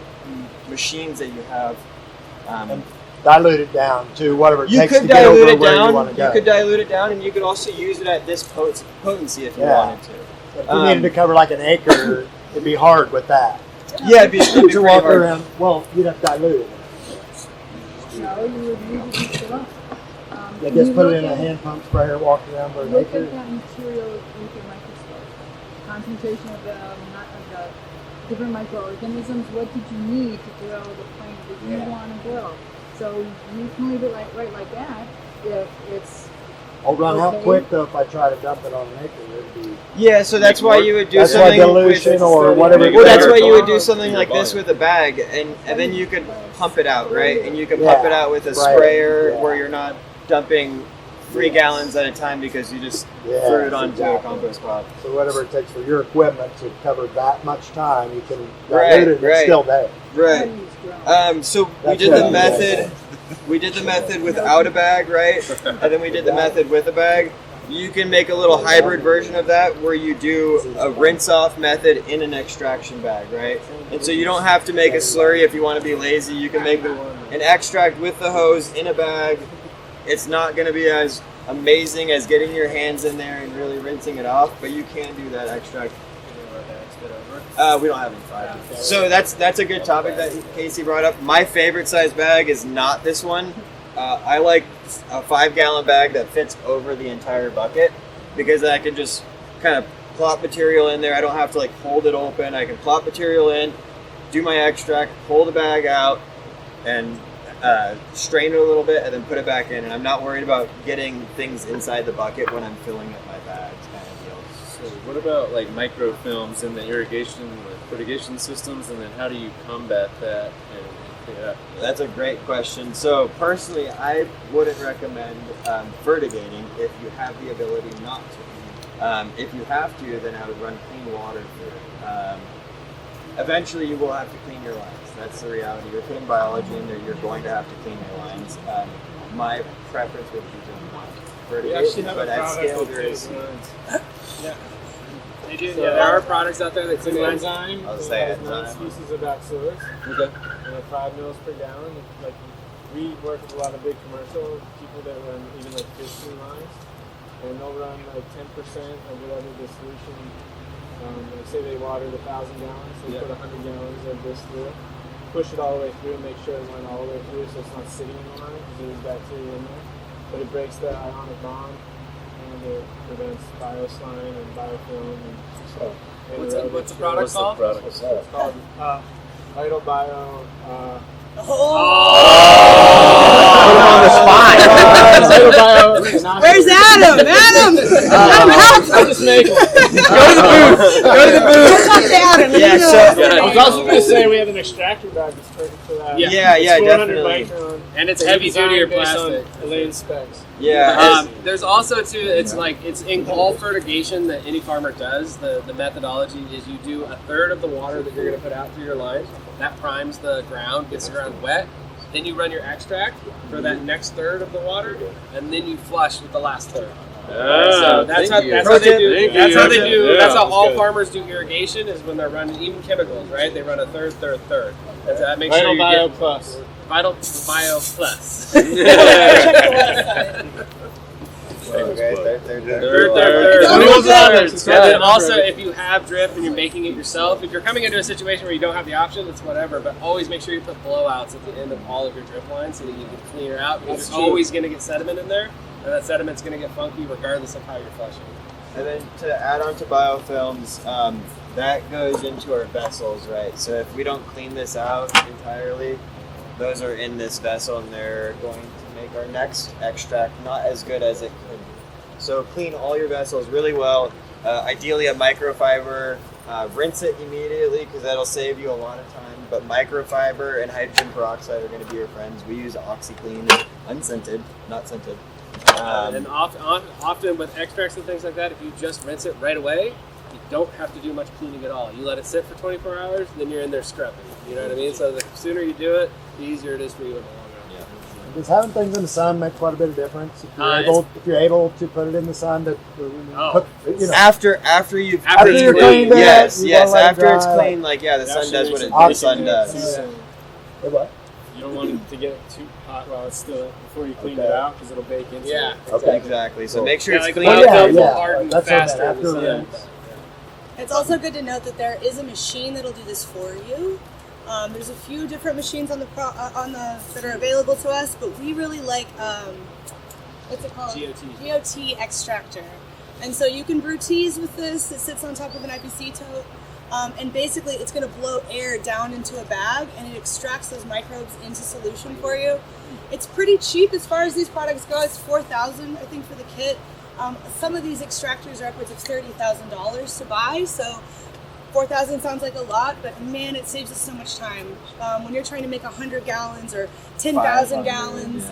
machines that you have. Dilute it down to whatever it You takes could to get over dilute it where you down. want to go. You could dilute it down, and you could also use it at this potency if you wanted to. If you needed to cover like an acre, it'd be hard with that. Yeah, it'd be to pretty walk hard. around. Well, you'd have to dilute it. No, you would use it just alone. I guess put it in a hand pump sprayer, walk around for an Look acre. at that material with your microscope. Concentration of the different microorganisms. What did you need to grow the plant that you want to grow? So you can leave it right like that. If it's Hold on, how okay. quick though if I try to dump it on an acre, it'd be. Yeah, so that's why you would do That's why something dilution with, or whatever. Well, that's why you would do something like this with a bag, and then you could pump it out, right? And you can pump it out with a sprayer where you're not dumping 3 gallons at a time because you just threw it onto a compost pile. So whatever it takes for your equipment to cover that much time, you can dilute it and it's still there. Right. So we did the method. We did the method without a bag, right? And then we did the method with a bag. You can make a little hybrid version of that where you do a rinse-off method in an extraction bag, right? And so you don't have to make a slurry if you want to be lazy. You can make an extract with the hose in a bag. It's not going to be as amazing as getting your hands in there and really rinsing it off, but you can do that extract. We don't have any 5. So that's a good topic that Casey brought up. My favorite size bag is not this one. I like a 5-gallon bag that fits over the entire bucket because I can just kind of plop material in there. I don't have to like hold it open. I can plop material in, do my extract, pull the bag out, and strain it a little bit, and then put it back in. And I'm not worried about getting things inside the bucket when I'm filling up my bags. So what about like microfilms in the irrigation systems, and then how do you combat that? That's a great question. So personally, I wouldn't recommend fertigating if you have the ability not to. If you have to, then I would run clean water through it. Eventually, you will have to clean your lines. That's the reality. You're putting biology in there. You're going to have to clean your lines. My preference would be to fertigate, but at scale there is. Yeah. They do. There are products out there that clean lines. I'll say enzyme. Species of bacillus. Okay. And at 5 mils per gallon. Like we work with a lot of big commercial people that run even like 15 lines, and they'll run like 10% of whatever the solution. Like say they watered 1,000 gallons, they put 100 gallons of this through, push it all the way through, and make sure it went all the way through, so it's not sitting in the line because there's bacteria in there. but it breaks the ionic bond and it prevents bioslime and biofilm and stuff. What's the product called? It's called Vital Bio. Where's Adam? Adam, help! I'm just making. Go to the booth. Talk to Adam. Yeah, so I was also going to say we have an extractor bag that's perfect for that. Yeah, It's 400 definitely. micron. And it's So heavy designed duty or based on plastic. Elaine specs. Yeah, There's also too. It's like it's in all fertigation that any farmer does. The methodology is you do a third of the water that you're going to put out through your line. That primes the ground, gets the ground wet. Then you run your extract for that next third of the water, and then you flush with the last third. So that's how they do. That's how they do. Yeah, That's how that's all good. farmers do irrigation. Is when they're running even chemicals, right? They run a third. That makes Vital sure you Bio get Plus. Vital Bio Plus. Check the website. Third. It's all And good. then also, if you have drip and you're making it yourself, if you're coming into a situation where you don't have the option, it's whatever. But always make sure you put blowouts at the end of all of your drip lines so that you can clean it out. Because you're always going to get sediment in there, and that sediment's going to get funky regardless of how you're flushing. and then to add on to biofilms, that goes into our vessels, right? So if we don't clean this out entirely, those are in this vessel and they're going to make our next extract not as good as it could. So clean all your vessels really well. Ideally a microfiber. Rinse it immediately because that'll save you a lot of time. But microfiber and hydrogen peroxide are going to be your friends. We use OxyClean, unscented, not scented. And often with extracts and things like that, if you just rinse it right away, you don't have to do much cleaning at all. You let it sit for 24 hours, then you're in there scrubbing. You know what I mean? So the sooner you do it, the easier it is for you in the long run. Does having things in the sun make quite a bit of difference? If you're able to put it in the sun to cook, After you've cleaned it, yes, you yes. wanna let it After it's dry. clean, the sun does what the sun does. What? You don't want it to get too hot while it's still before you clean it out because it'll bake into it. Okay. Exactly. So make sure Yeah, it's like clean. biofilm will yeah. harden That's faster okay. in the sun. After It's also good to note that there is a machine that'll do this for you. There's a few different machines on the that are available to us, but we really like what's it called? GOT extractor. And so you can brew teas with this. It sits on top of an IPC tote, and basically it's going to blow air down into a bag, and it extracts those microbes into solution for you. It's pretty cheap as far as these products go. It's $4,000, I think, for the kit. Some of these extractors are upwards of $30,000 to buy, so $4,000 sounds like a lot, but man, it saves us so much time. When you're trying to make 100 gallons or 10,000 gallons,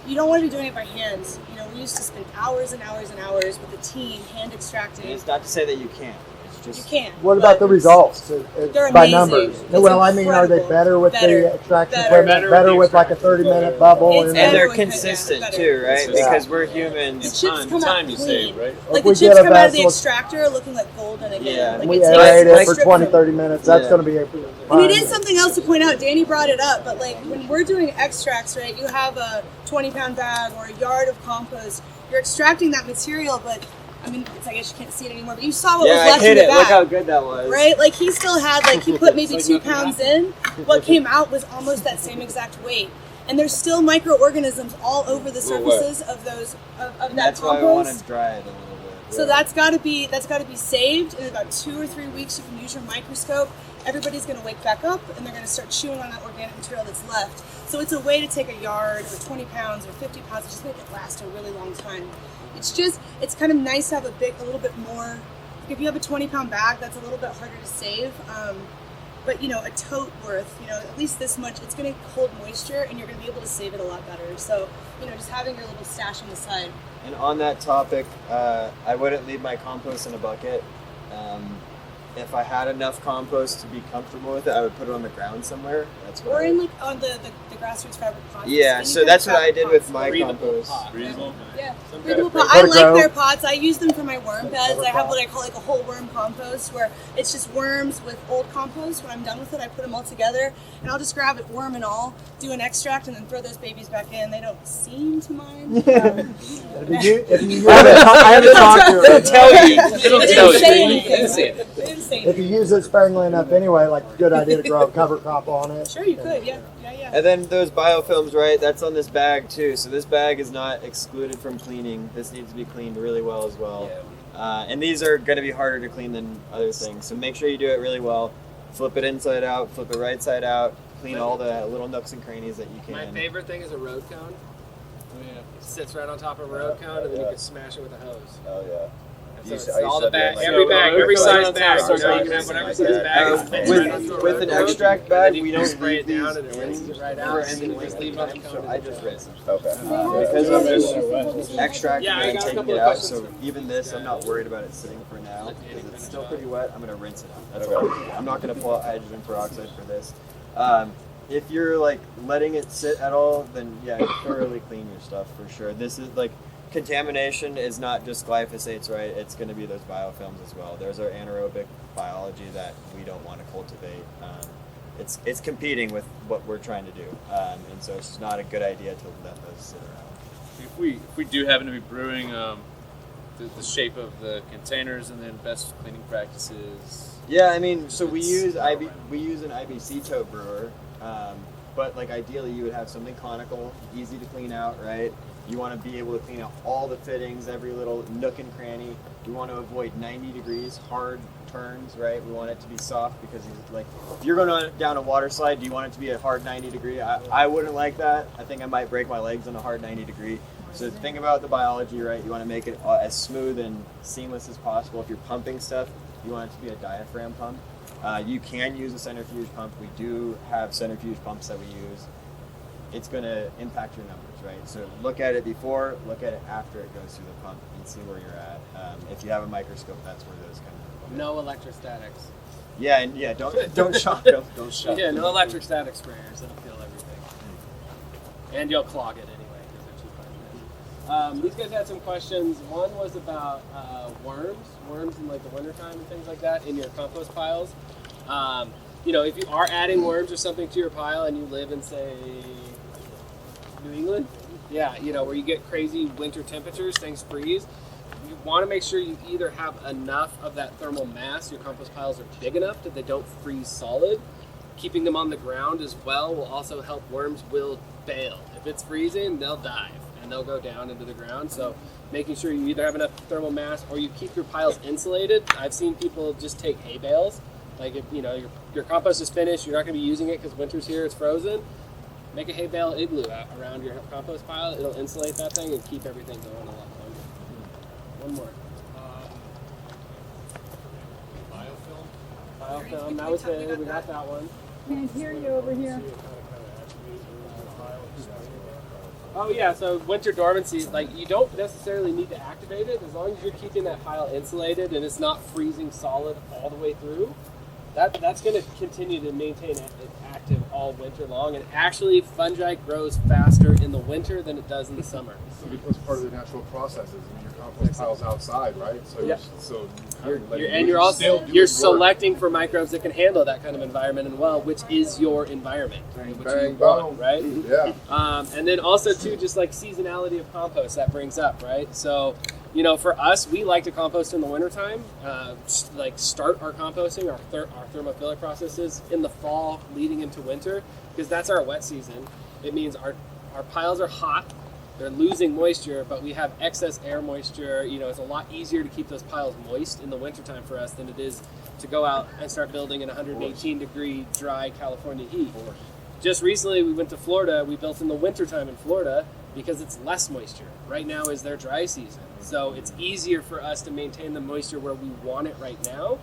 you don't want to be doing it by hand. We used to spend hours and hours and hours with the team hand extracting. And it's not to say that you can't. It's You just can. What about the results? They're By amazing. numbers. It's Well, I mean, are they incredible. better with the extraction equipment? Better Better with with the like a 30-minute bubble? It's and better they're with it, consistent better. too, right? Yeah. Because we're The humans. chips come time out you clean. save, right? Like If the we chips get a come out of the vessel- extractor looking like golden again. Yeah. Like We it tastes aerate it like for strip 20, from- 30 minutes. That's Yeah. going to be And it is something else to point out. Danny brought it up, but like when we're doing extracts, right? You have a 20-pound bag or a yard of compost. You're extracting that material, but I mean, I guess you can't see it anymore. But you saw what was Yeah, I left in hit the it. bag, Look how good that was. right? Like he still had, like he put maybe like 2 nothing pounds in. What came out was almost that same exact weight. And there's still microorganisms all over the surfaces of those of that That's why compost. we want to dry it a little bit. So that's got to be saved in about 2 or 3 weeks. You can use your microscope. Everybody's going to wake back up and they're going to start chewing on that organic material that's left. So it's a way to take a yard or 20 pounds or 50 pounds and just make it last a really long time. It's kind of nice to have a little bit more. If you have a 20-pound bag, that's a little bit harder to save. But a tote worth, at least this much, it's going to hold moisture and you're going to be able to save it a lot better. So, just having your little stash on the side. And on that topic, I wouldn't leave my compost in a bucket. If I had enough compost to be comfortable with it, I would put it on the ground somewhere. That's what. Or in on the grassroots fabric pots. Yeah, Any so kind of that's what I fabric did pots. with my Breathable compost. pot. Reasonable. Yeah, Some breathable kind of pot. I Let it like grow. their pots. I use them for my worm beds. I have what I call like a whole worm compost, where it's just worms with old compost. When I'm done with it, I put them all together, and I'll just grab it, worm and all, do an extract, and then throw those babies back in. They don't seem to mind. If you I haven't talked to her. It'll They tell didn't say you. anything. You didn't see it. They didn't say same. if you use it sparingly enough anyway, like good idea to grow a cover crop on it. Sure, you could. Yeah. And then those biofilms, right? That's on this bag too. So this bag is not excluded from cleaning. This needs to be cleaned really well as well. And these are going to be harder to clean than other things. So make sure you do it really well. Flip it inside out, flip it right side out, clean all the little nooks and crannies that you can. My favorite thing is a road cone. It sits right on top of a road cone, and then you can smash it with a hose. Oh yeah. So it's all the bag, every size bag. So you can have whatever size bag. With an extract bag, we don't spray leave it down these and it rinses it right out, and then you just leave it on the cone. I just rinsed. Okay. Because I'm just extracting Yeah, I and got a taking couple it of out, questions. so even this, I'm not worried about it sitting for now. Because it's still pretty wet, I'm going to rinse it out. That's all. I'm not going to pull out hydrogen peroxide for this. If you're like letting it sit at all, then yeah, thoroughly clean your stuff for sure. This is like, contamination is not just glyphosates, right? It's going to be those biofilms as well. There's our anaerobic biology that we don't want to cultivate. It's competing with what we're trying to do, and so it's not a good idea to let those sit around. If we do happen to be brewing, the shape of the containers and then best cleaning practices. Yeah, I mean, so we use an IBC tote brewer, but like ideally you would have something conical, easy to clean out, right? You want to be able to clean out all the fittings, every little nook and cranny. We want to avoid 90 degrees, hard turns, right? We want it to be soft because like if you're going down a water slide, do you want it to be a hard 90 degree? I wouldn't like that. I think I might break my legs on a hard 90 degree. So think about the biology, right? You want to make it as smooth and seamless as possible. If you're pumping stuff, you want it to be a diaphragm pump. You can use a centrifuge pump. We do have centrifuge pumps that we use. It's going to impact your numbers, right? So look at it before, look at it after it goes through the pump and see where you're at. If you have a microscope, that's where those come in. No electrostatics. Yeah, and yeah, don't shock. Don't shock. Yeah, no electrostatic sprayers. It'll kill everything. And you'll clog it anyway because they're too fine. These guys had some questions. One was about worms in like the wintertime and things like that in your compost piles. If you are adding worms or something to your pile and you live in, say, New England, where you get crazy winter temperatures, things freeze, you want to make sure you either have enough of that thermal mass, your compost piles are big enough that they don't freeze solid. Keeping them on the ground as well will also help. Worms will bail. If it's freezing, they'll dive and they'll go down into the ground. So making sure you either have enough thermal mass or you keep your piles insulated. I've seen people just take hay bales. Like if your compost is finished, you're not going to be using it because winter's here, it's frozen. Make a hay bale igloo out around your compost pile. It'll insulate that thing and keep everything going a lot longer. One more. Biofilm. That was it. We got that one. Can't hear you over here. Oh yeah, so winter dormancy, like you don't necessarily need to activate it as long as you're keeping that pile insulated and it's not freezing solid all the way through. That's going to continue to maintain it active all winter long. And actually, fungi grows faster in the winter than it does in the summer. Because part of the natural processes. I mean, your compost pile's outside, right? So, Yep. You're You're selecting for microbes that can handle that kind of environment and well, which is your environment, which you want, right? Yeah. And then also too, just like seasonality of compost that brings up, right? So, for us, we like to compost in the wintertime, like start our composting, our thermophilic processes in the fall leading into winter, because that's our wet season. It means our piles are hot, they're losing moisture, but we have excess air moisture. It's a lot easier to keep those piles moist in the wintertime for us than it is to go out and start building in 118 degree dry California heat. Just recently we went to Florida, we built in the wintertime in Florida because it's less moisture. Right now is their dry season. So it's easier for us to maintain the moisture where we want it right now.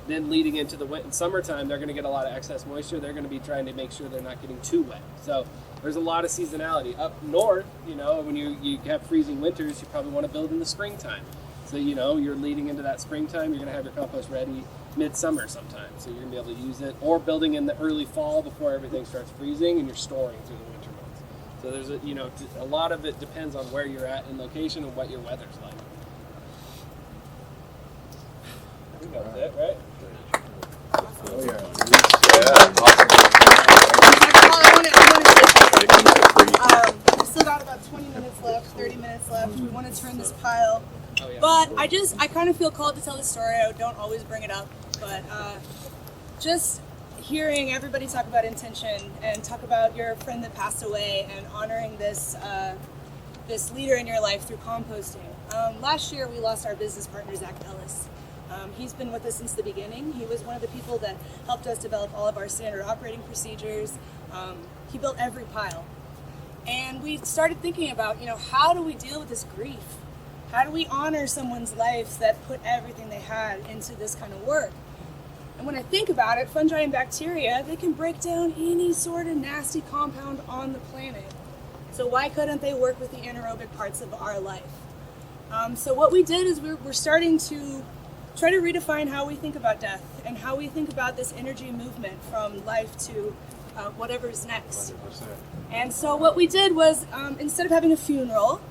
Then leading into the summertime, they're going to get a lot of excess moisture. They're going to be trying to make sure they're not getting too wet. So there's a lot of seasonality. Up north, when you have freezing winters, you probably want to build in the springtime. So, you're leading into that springtime, you're going to have your compost ready midsummer sometime. So you're going to be able to use it. Or building in the early fall before everything starts freezing and you're storing through the winter months. So there's a lot of it depends on where you're at in location and what your weather's like. I think that was it, right? Oh, yeah. I wanted to say something. We've still got about 20 minutes left. 30 minutes left. We want to turn this pile. But I kind of feel called to tell the story. I don't always bring it up. But just hearing everybody talk about intention and talk about your friend that passed away and honoring this this leader in your life through composting. Last year we lost our business partner, Zach Ellis. He's been with us since the beginning. He was one of the people that helped us develop all of our standard operating procedures. He built every pile. And we started thinking about, how do we deal with this grief? How do we honor someone's life that put everything they had into this kind of work? And when I think about it, fungi and bacteria, they can break down any sort of nasty compound on the planet. So why couldn't they work with the anaerobic parts of our life? So what we did is we're starting to try to redefine how we think about death and how we think about this energy movement from life to whatever's next. 100%. And so what we did was, instead of having a funeral,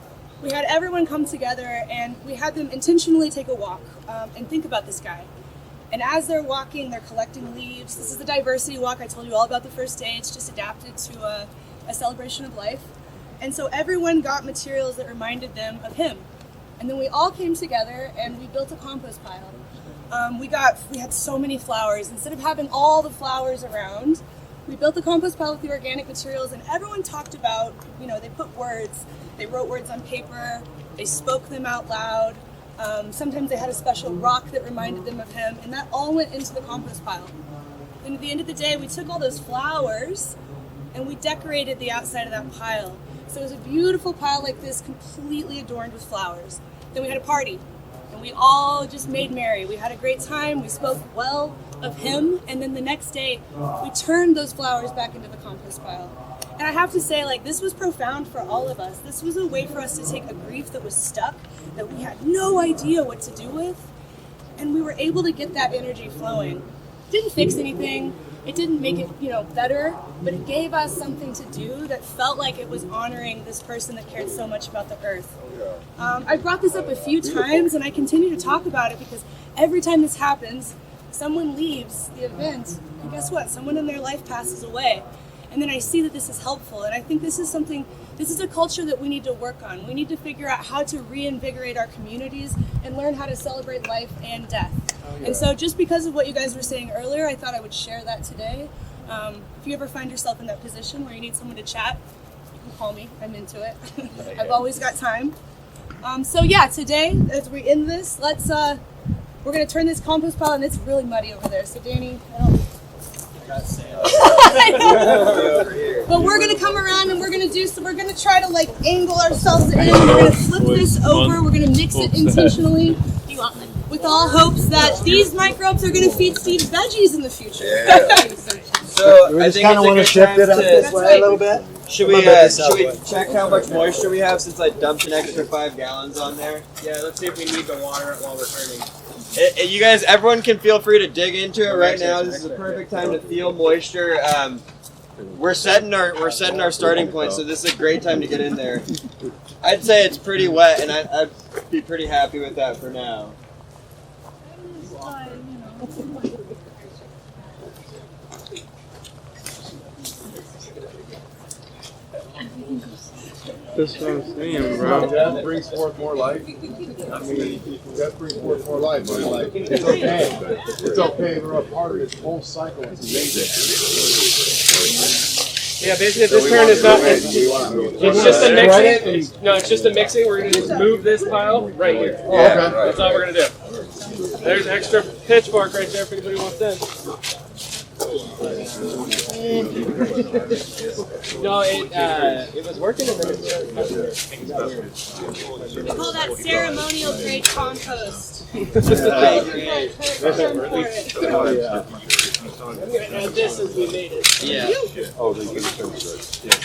we had everyone come together and we had them intentionally take a walk and think about this guy. And as they're walking, they're collecting leaves. This is the diversity walk I told you all about the first day. It's just adapted to a celebration of life. And so everyone got materials that reminded them of him. And then we all came together and we built a compost pile. We had so many flowers. Instead of having all the flowers around, we built the compost pile with the organic materials, and everyone talked about, they put words. They wrote words on paper. They spoke them out loud. Sometimes they had a special rock that reminded them of him, and that all went into the compost pile. And at the end of the day, we took all those flowers and we decorated the outside of that pile. So it was a beautiful pile like this, completely adorned with flowers. Then we had a party, and we all just made merry. We had a great time. We spoke well of him, and then the next day, we turned those flowers back into the compost pile. And I have to say, this was profound for all of us. This was a way for us to take a grief that was stuck, that we had no idea what to do with, and we were able to get that energy flowing. Didn't fix anything. It didn't make it, better, but it gave us something to do that felt like it was honoring this person that cared so much about the earth. I brought this up a few times, and I continue to talk about it because every time this happens, someone leaves the event, and guess what? Someone in their life passes away. And then I see that this is helpful, and I think this is a culture that we need to work on. We need to figure out how to reinvigorate our communities and learn how to celebrate life and death. And so just because of what you guys were saying earlier, I thought I would share that today. If you ever find yourself in that position where you need someone to chat, you can call me. I'm into it. I've always got time. Today, as we end this, we're going to turn this compost pile, and it's really muddy over there. So Danny, but we're gonna come around and we're gonna try to angle ourselves in. We're gonna flip this over. We're gonna mix it intentionally, with all hopes that these microbes are gonna feed Steve's veggies in the future. So I think kind of want to shift it up this way a little bit. Should we check how much moisture we have since I dumped an extra 5 gallons on there? Yeah, let's see if we need to water it while we're turning. You guys, everyone can feel free to dig into it right now. This is the perfect time to feel moisture. We're setting our starting point, so this is a great time to get in there. I'd say it's pretty wet, and I'd be pretty happy with that for now. That's what I'm saying, bro. That brings forth more life. That brings forth more life. But it's okay. It's okay. We're a part of this whole cycle. It's amazing. Yeah, basically, if this turn is not, it's just a mixing. It's just a mixing. We're going to just move this pile right here. Oh, okay. That's all we're going to do. There's extra pitchfork right there if anybody wants in. No, it was working and then it We call that ceremonial grade compost. I'm gonna add this as we made it. Yeah. Oh, they can sense it.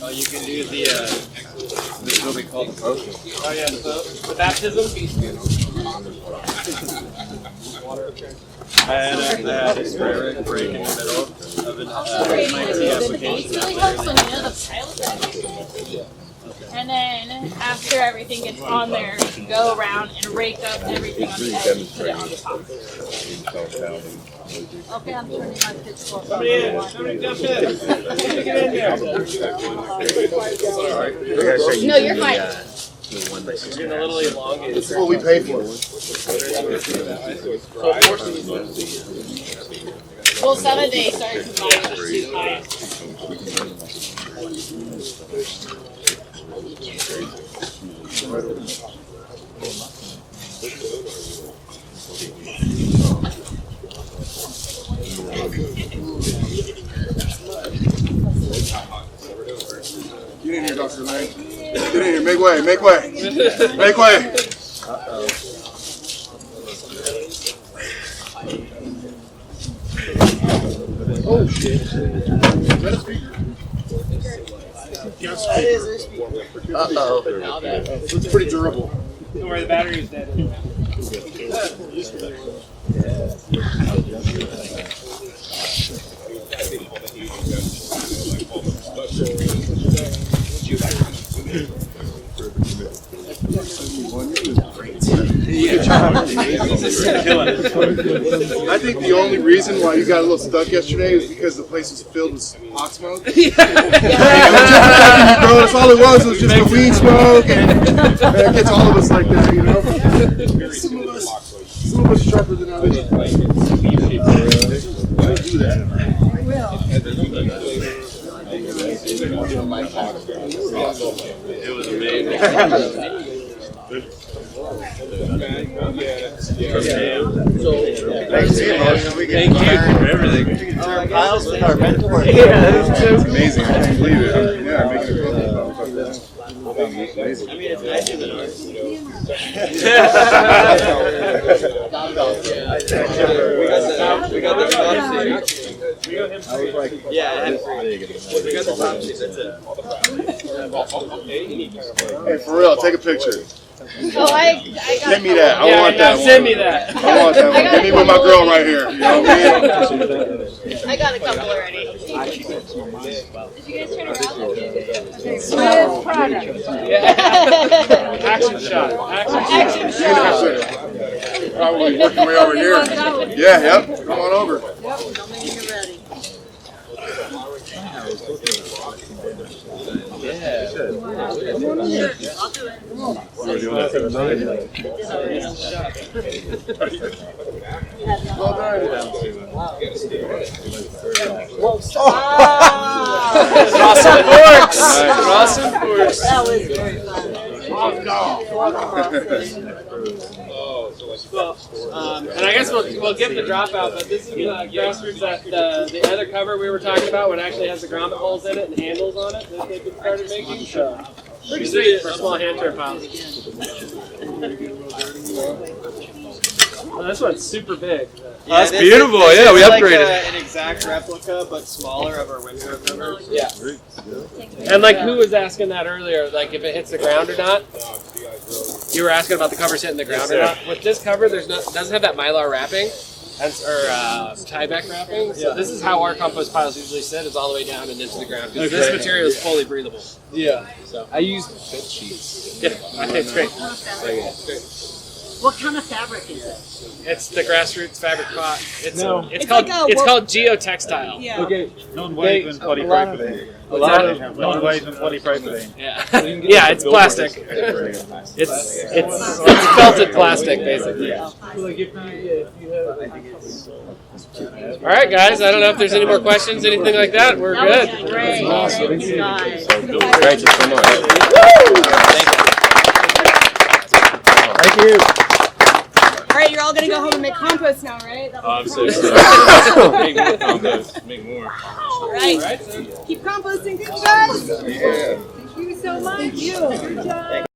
Oh, you can do this is what we call the potion. Oh yeah, the baptism. I had a spray break in the middle Also, it's really helps when you know the pilot everything. And then after everything gets on there, you can go around and rake up everything on the edge and put it on the top. Okay, I'm turning my pitchfork. Somebody jump in. Get in there. No, you're fine. It's getting a little elongated. This is what we pay for. Well, 7 days started combining with 2 high. Get in here, Dr. Lane. Get in here. Make way. Make way. Make way. Oh, shit. Uh-oh. It's pretty durable. Don't worry, the battery's dead. I think the only reason why you got a little stuck yesterday is because the place was filled with hot smoke. That's all it was just the weed smoke, and it gets all of us like that, you know? Some of us sharper than others. I will. It was amazing. Thank you for everything. Kyle's been our mentor. It's amazing. I can't believe it. Yeah, I'm making a couple. I mean, it's nicer than ours. We got the top seat. Yeah, we got the top seat. That's it. Hey, for real, take a picture. Oh, I got Give me that. I want that one. Send me that. I want that one. Give me with my girl right here. You know what I mean? I got a couple already. Did you guys turn around? Swift product. Action shot. Action shot. Probably work your way over here. Yeah, yep. Come on over. Crossing forks. Crossing forks. That was very fun. And I guess we'll get the dropout, but this is the grassroots that the other cover we were talking about, what actually has the grommet holes in it and handles on it that they've started making. So pretty sweet for small hand turf piles. Well, this one's super big. Yeah, That's beautiful. Yeah, we upgraded. Like an exact replica, but smaller of our window cover. Yeah. And like who was asking that earlier, like if it hits the ground or not? You were asking about the covers hitting the ground or not. With this cover, doesn't have that mylar wrapping or tie-back wrapping. So this is how our compost piles usually sit, is all the way down and into the ground. Because this material is fully breathable. Yeah. So I use bed sheets. Yeah, I think it's great. What kind of fabric is it? It's the grassroots fabric cot. It's It's called like a geotextile. Yeah. Okay. Non-wovens polypropylene. What's that? Non-woven polypropylene. Yeah. Yeah, it's plastic. It's felted plastic basically. All right, guys. I don't know if there's any more questions, anything like that. We're good. Great. Awesome. Thank you guys. Thank you so much. Thank you. All right, you're all gonna go home and make compost now, right? That was I'm so compost. excited. Make more compost. Make more. All right. Keep composting. Good, guys. Yeah. Thank you so much. Thank you. Good job.